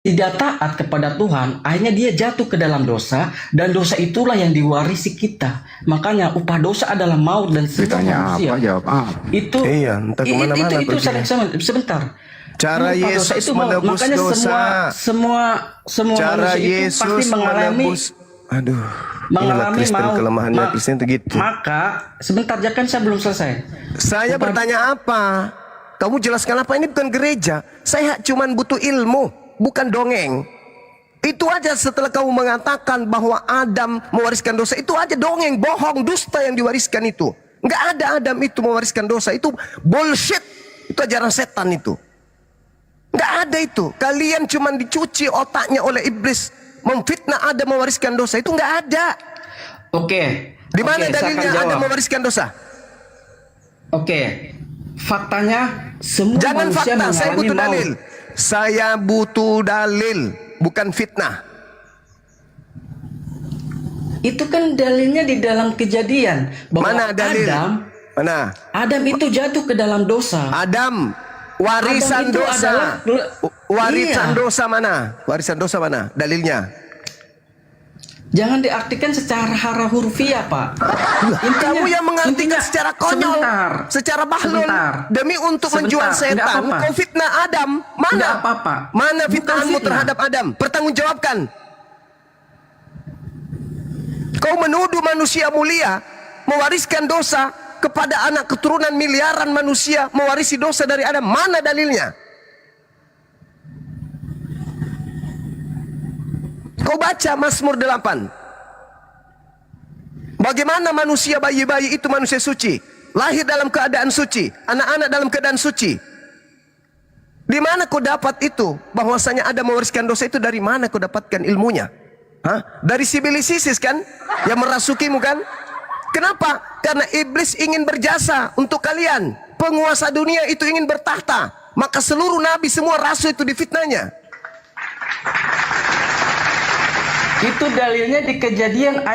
tidak taat kepada Tuhan, akhirnya dia jatuh ke dalam dosa, dan dosa itulah yang diwarisi kita. Makanya upah dosa adalah maut, dan semua manusia. Jawab apa? Itu Iya, entah kemana-mana itu perginya. sebentar. Cara Upah dosa Yesus itu maut. menebus Makanya dosa. semua Cara manusia itu pasti Yesus mengalami menebus. Aduh, inilah Kristen maut. kelemahannya Kristen itu gitu. Maka sebentar, kan saya belum selesai. Saya bertanya apa? Kamu jelaskan apa? Ini bukan gereja. Saya cuman butuh ilmu, bukan dongeng. Itu aja. Setelah kamu mengatakan bahwa Adam mewariskan dosa, itu aja dongeng, bohong, dusta yang diwariskan itu. Nggak ada Adam itu mewariskan dosa. Itu bullshit. Itu ajaran setan itu. Nggak ada itu. Kalian cuman dicuci otaknya oleh iblis, memfitnah Adam mewariskan dosa. Itu nggak ada. Oke. Di mana Oke, saya akan dalilnya jawab. Adam mewariskan dosa? Oke. Faktanya semua Jangan manusia fakta, saya mengalami butuh maut. dalil. Saya butuh dalil, bukan fitnah. Itu kan dalilnya di dalam Kejadian bahwa Mana dalil? Mana? Adam itu jatuh ke dalam dosa. Adam, warisan Adam itu dosa. Warisan Iya. dosa mana? Warisan dosa mana? Dalilnya. Jangan diartikan secara hara hurufiah, Pak. Kamu yang mengartikan secara konyol, secara bahlul, sebentar. demi untuk Sebentar, menjual nggak setan. apa-apa. Kau fitnah Adam. Mana? Nggak apa-apa. Mana Bukan fitnahanmu fitnah. terhadap Adam? Pertanggungjawabkan. Kau menuduh manusia mulia mewariskan dosa kepada anak keturunan miliaran manusia, mewarisi dosa dari Adam. Mana dalilnya? Kau baca Mazmur 8. Bagaimana manusia bayi-bayi itu manusia suci, lahir dalam keadaan suci, anak-anak dalam keadaan suci. Di mana kau dapat itu? Bahwasanya ada mewariskan dosa itu, dari mana kau dapatkan ilmunya? Hah? Dari sibilisisis kan? Yang merasukimu kan? Kenapa? Karena iblis ingin berjasa untuk kalian. Penguasa dunia itu ingin bertahta. Maka seluruh nabi, semua rasul itu difitnahnya. Itu dalilnya di Kejadian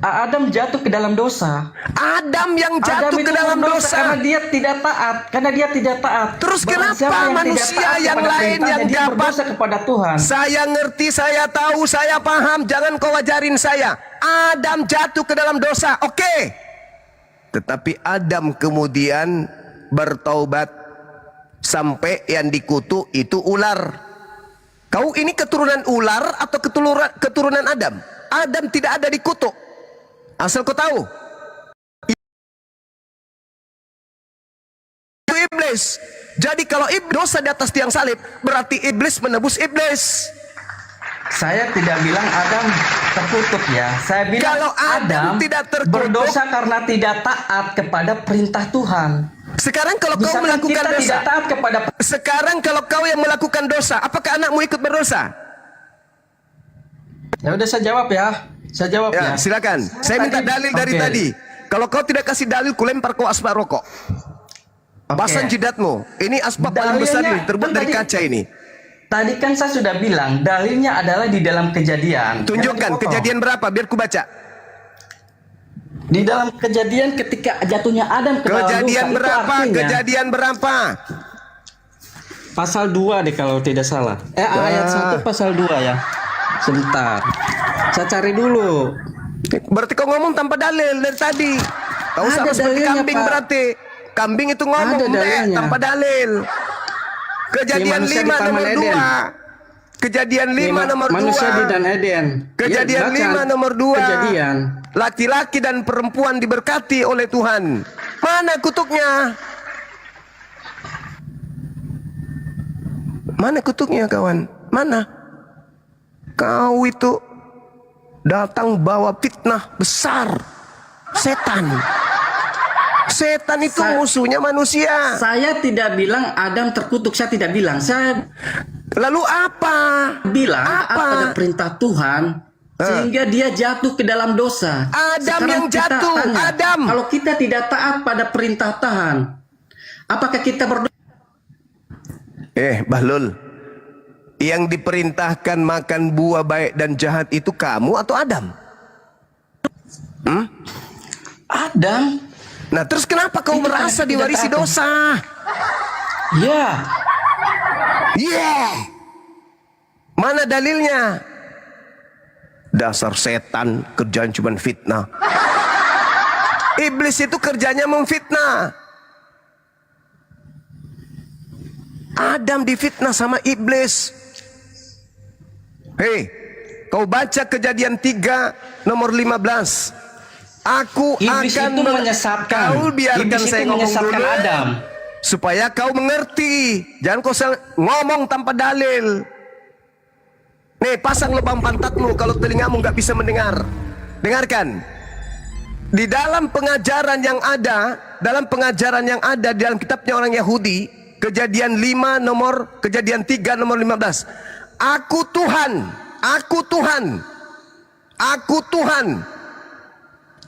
Adam jatuh ke dalam dosa. Adam yang jatuh Adam ke itu dalam berdosa dosa. karena dia tidak taat. Karena dia tidak taat. Terus Barang kenapa siapa manusia tidak taat yang kepada lain perintahnya, yang dia dapat? berdosa kepada Tuhan. Saya ngerti, saya tahu, saya paham. Jangan kau ajarin saya. Adam jatuh ke dalam dosa, oke. Tetapi Adam kemudian bertaubat, sampai yang dikutuk itu ular. Kau ini keturunan ular atau keturunan Adam? Adam tidak ada dikutuk. Asal kau tahu. Itu iblis. Jadi kalau iblis dosa di atas tiang salib, berarti iblis menebus iblis. Saya tidak bilang Adam terkutuk ya. Saya bilang Kalau Adam tidak terkutuk, berdosa karena tidak taat kepada perintah Tuhan. Sekarang kalau kau Misalkan melakukan kita dosa, tidak taat kepada sekarang kalau kau yang melakukan dosa, apakah anakmu ikut berdosa? Ya udah, saya jawab ya. Saya jawab ya. Ya, silakan. Saya minta dalil dari Oke. tadi. Kalau kau tidak kasih dalil, kulempar kau asbak rokok. Oke. Pasang jidatmu. Ini asbak paling besar Dalilnya, ini, terbuat kan dari tadi- kaca ini. Tadi kan saya sudah bilang dalilnya adalah di dalam Kejadian. Tunjukkan Jangan dipotong. kejadian berapa, biar ku baca. Di dalam Kejadian ketika jatuhnya Adam ke dalam Kejadian dosa, berapa? itu artinya Kejadian berapa? pasal 2 deh kalau tidak salah. Ayat 1 pasal 2 ya. Sebentar. Saya cari dulu. Berarti kau ngomong tanpa dalil dari tadi. Kau Ada sama seperti dalilnya, kambing Pak. berarti. Kambing itu ngomong Ada dalilnya. tanpa dalil. Kejadian manusia 5 di Taman nomor Eden. 2. Kejadian 5 nomor 2. Manusia di Dan Eden. Kejadian Ya, baca 5 nomor 2. Kejadian. Laki-laki dan perempuan diberkati oleh Tuhan. Mana kutuknya? Mana kutuknya, kawan? Mana? Kau itu datang bawa fitnah besar. Setan. Setan itu musuhnya manusia. Saya tidak bilang Adam terkutuk, saya tidak bilang. Saya Lalu apa? bilang taat Apa? pada perintah Tuhan sehingga dia jatuh ke dalam dosa. Adam yang kita jatuh, tanya, Adam. Kalau kita tidak taat pada perintah Tuhan, apakah kita berdosa? Bahlul, yang diperintahkan makan buah baik dan jahat itu kamu atau Adam? Adam. Nah terus kenapa kau Itu merasa karena tidak diwarisi taat. dosa? Ya, Yeah. Mana dalilnya? Dasar setan, kerjaan cuma fitnah. Iblis itu kerjanya memfitnah. Adam difitnah sama iblis. Hei, kau baca Kejadian 3 nomor 15. Aku Iblis akan itu menyesatkan. Kau biarkan Iblis saya itu ngomong menyesatkan dulu, Adam. supaya kau mengerti. Jangan kau ngomong tanpa dalil. Nih, pasang lubang pantatmu kalau telingamu nggak bisa mendengar. Dengarkan. Di dalam pengajaran yang ada, di dalam kitabnya orang Yahudi, Kejadian 3 nomor 15. Aku Tuhan, aku Tuhan, aku Tuhan,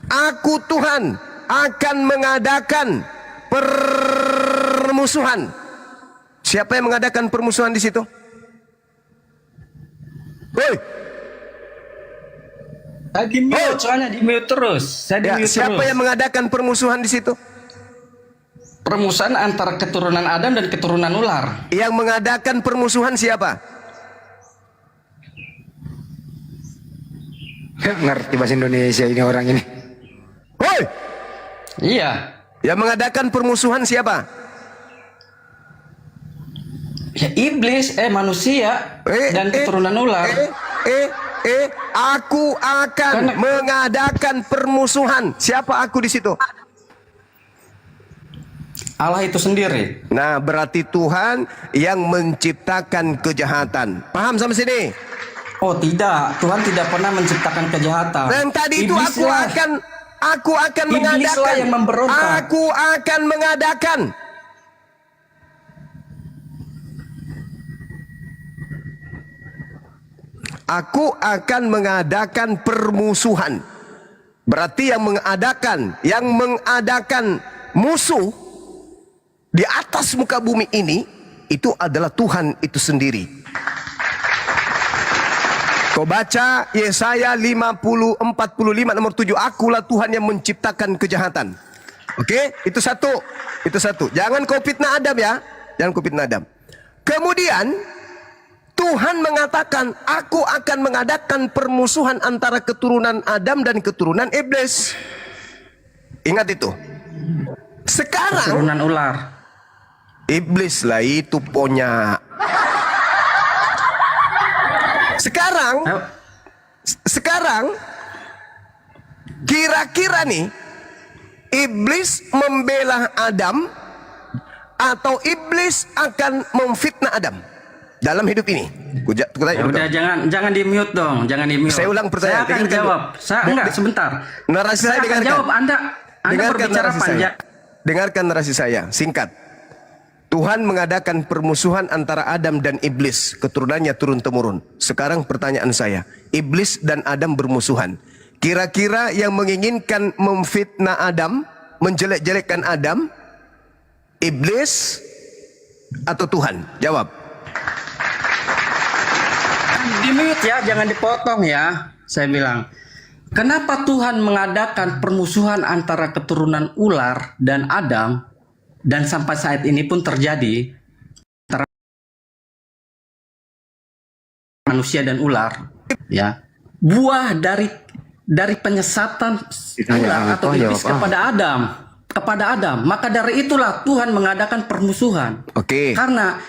aku Tuhan akan mengadakan permusuhan. Siapa yang mengadakan permusuhan di situ? Woi. Saya di mute, soalnya di mute terus. Saya di mute Siapa terus. yang mengadakan permusuhan di situ? Permusuhan antara keturunan Adam dan keturunan ular. Yang mengadakan permusuhan siapa? Ngerti bahasa Indonesia ini orang ini. Woi. Iya. Yang mengadakan permusuhan siapa? Ya iblis, manusia dan keturunan ular. Aku akan mengadakan permusuhan. Siapa aku di situ? Allah itu sendiri. Nah, berarti Tuhan yang menciptakan kejahatan. Paham sampai sini? Oh tidak, Tuhan tidak pernah menciptakan kejahatan. Dan tadi itu aku akan Iblislah mengadakan. yang memberontak. Aku akan mengadakan. Aku akan mengadakan permusuhan. Berarti yang mengadakan musuh di atas muka bumi ini itu adalah Tuhan itu sendiri. Kau baca Yesaya 45 nomor 7. Akulah Tuhan yang menciptakan kejahatan. Oke, itu satu. Jangan kau fitnah Adam ya. Jangan kau fitnah Adam. Kemudian Tuhan mengatakan, aku akan mengadakan permusuhan antara keturunan Adam dan keturunan iblis. Ingat itu. Sekarang keturunan ular. Iblis lah itu punya. Sekarang kira-kira nih, iblis membela Adam atau iblis akan memfitnah Adam dalam hidup ini? Udah jangan di mute dong, jangan di mute. Saya ulang pertanyaan. Saya akan jawab. Sebentar. Narasi saya akan dengarkan. jawab. Anda berbicara panjang. Dengarkan narasi saya, singkat. Tuhan mengadakan permusuhan antara Adam dan iblis, keturunannya turun-temurun. Sekarang pertanyaan saya, iblis dan Adam bermusuhan. Kira-kira yang menginginkan memfitnah Adam, menjelek-jelekkan Adam, iblis atau Tuhan? Jawab. Di mute ya, jangan dipotong ya. Saya bilang, kenapa Tuhan mengadakan permusuhan antara keturunan ular dan Adam? Dan sampai saat ini pun terjadi antara manusia dan ular, ya. Buah dari penyesatan ular atau iblis kepada Adam. Maka dari itulah Tuhan mengadakan permusuhan. Oke. Karena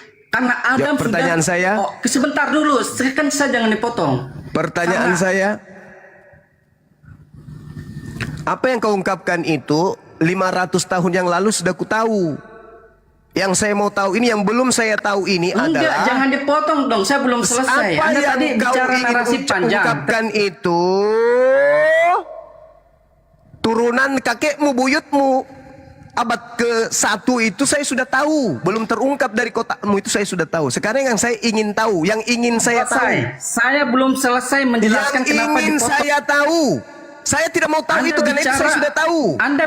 Adam pertanyaan sudah. saya. Oh, sebentar dulu, kan saya jangan dipotong. Pertanyaan saya, apa yang kau ungkapkan itu 500 tahun yang lalu sudah ku tahu. Yang saya mau tahu ini, yang belum saya tahu ini adalah. Jangan dipotong dong, saya belum selesai. Apa Anda yang tadi kau bicara ingin narasi panjang. ungkapkan itu turunan kakekmu, buyutmu. Abad ke-1 itu saya sudah tahu. Belum terungkap dari kotakmu itu saya sudah tahu. Sekarang yang saya ingin tahu, yang ingin saya tahu. Saya belum selesai menjelaskan yang kenapa ingin dipotong. saya tahu. Saya tidak mau tahu itu karena itu saya sudah tahu. Anda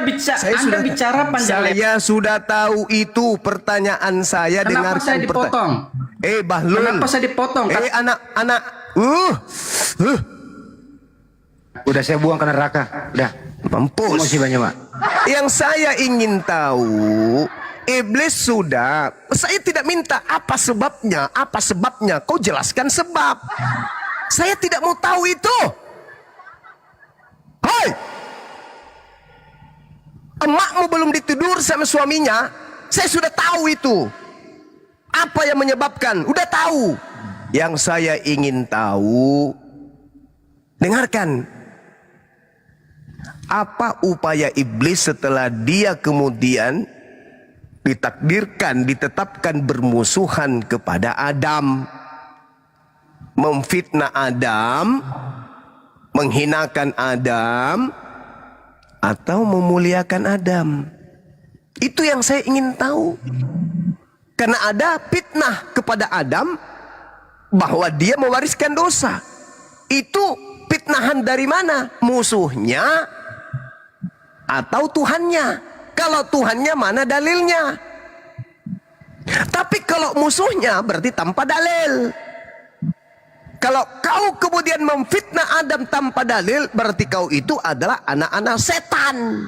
bicara panjang lebar. Saya sudah tahu itu. Pertanyaan saya, Kenapa dengarkan saya dipotong? Bahlul. Kenapa saya dipotong? Anak-anak. Udah saya buang ke neraka. Udah. Mampus. Emosi banyak, Pak. Yang saya ingin tahu, Iblis sudah. Saya tidak minta apa sebabnya, apa sebabnya. Kau jelaskan sebab. Saya tidak mau tahu itu. Hai, emakmu belum ditidur sama suaminya. Saya sudah tahu itu. Apa yang menyebabkan? Udah tahu. Yang saya ingin tahu, dengarkan. Apa upaya iblis setelah dia kemudian ditakdirkan, ditetapkan bermusuhan kepada Adam, memfitnah Adam, menghinakan Adam, atau memuliakan Adam? Itu yang saya ingin tahu. Karena ada fitnah kepada Adam bahwa dia mewariskan dosa. Itu fitnahan dari mana? Musuhnya atau Tuhannya? Kalau Tuhannya, mana dalilnya? Tapi kalau musuhnya berarti tanpa dalil. Kalau kau kemudian memfitnah Adam tanpa dalil, berarti kau itu adalah anak-anak setan.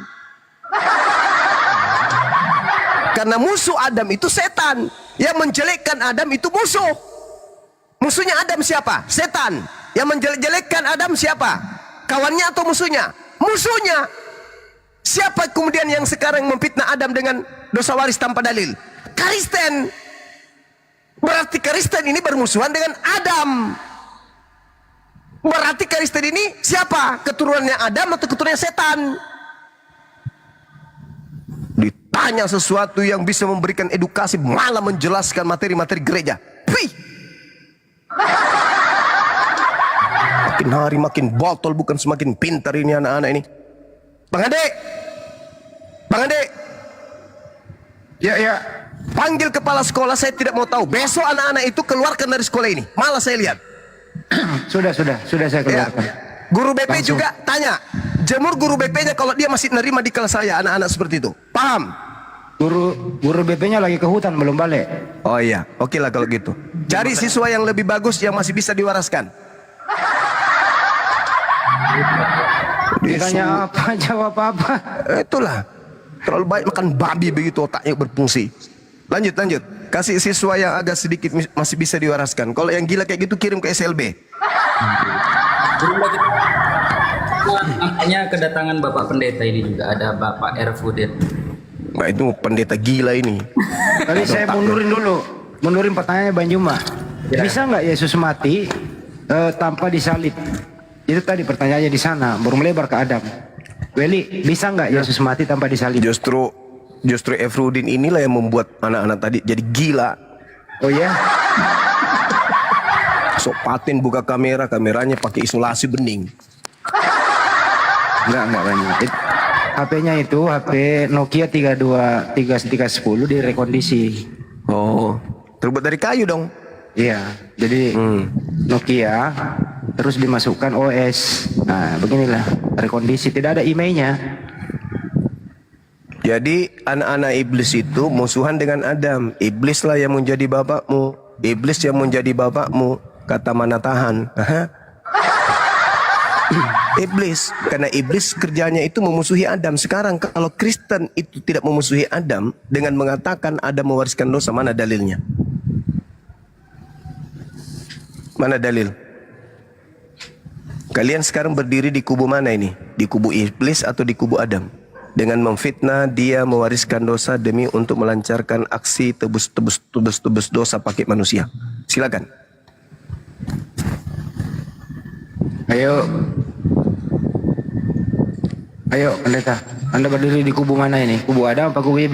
Karena musuh Adam itu setan. Yang menjelekkan Adam itu musuh. Musuhnya Adam siapa? Setan. Yang menjelek-jelekkan Adam siapa? Kawannya atau musuhnya? Musuhnya. Siapa kemudian yang sekarang memfitnah Adam dengan dosa waris tanpa dalil? Kristen. Berarti Kristen ini bermusuhan dengan Adam. Berarti Kristen ini siapa? Keturunannya Adam atau keturunannya setan? Ditanya sesuatu yang bisa memberikan edukasi, malah menjelaskan materi-materi gereja. Wih! Makin hari makin botol, bukan semakin pintar ini anak-anak ini. Bang Ade, Bang Ade, Ya. panggil kepala sekolah, saya tidak mau tahu. Besok anak-anak itu keluarkan dari sekolah ini. Malah saya lihat. Sudah saya keluarkan. Ya. Guru BP juga tanya. Jemur guru BP-nya kalau dia masih nerima di kelas saya anak-anak seperti itu. Paham? Guru BP-nya lagi ke hutan, belum balik. Oh iya, oke lah kalau gitu. Cari siswa yang lebih bagus yang masih bisa diwaraskan. Ditanya apa, jawab apa. Itulah. Terlalu baik makan babi begitu otaknya berfungsi. Lanjut. Kasih siswa yang agak sedikit masih bisa diwaraskan. Kalau yang gila kayak gitu kirim ke SLB. Nampaknya kedatangan Bapak Pendeta ini juga ada Bapak Erfudin. Nah itu pendeta gila ini. Tadi saya mundurin pertanyaannya Bang Juma. Bisa nggak Yesus mati tanpa disalib? Itu tadi pertanyaannya di sana, baru melebar ke Adam. Weli, bisa nggak Yesus mati tanpa disalib? Justru Efrudin inilah yang membuat anak-anak tadi jadi gila. Oh ya? Sok paten buka kameranya pakai isolasi bening. Enggak banyak. HP-nya itu HP Nokia 3310 direkondisi. Oh, terbuat dari kayu dong. Iya, jadi Nokia terus dimasukkan OS. Nah, beginilah rekondisi, tidak ada emailnya. Jadi anak-anak iblis itu musuhan dengan Adam. Iblislah yang menjadi bapakmu. Iblis yang menjadi bapakmu. Kata Manatahan. Iblis. Karena iblis kerjanya itu memusuhi Adam. Sekarang kalau Kristen itu tidak memusuhi Adam dengan mengatakan Adam mewariskan dosa, mana dalilnya? Mana dalil? Kalian sekarang berdiri di kubu mana ini? Di kubu iblis atau di kubu Adam? Dengan memfitnah dia mewariskan dosa demi untuk melancarkan aksi tebus dosa pakai manusia. Silakan. Ayo pendeta, Anda berdiri di kubu mana ini? Kubu Adam apa kubu iblis?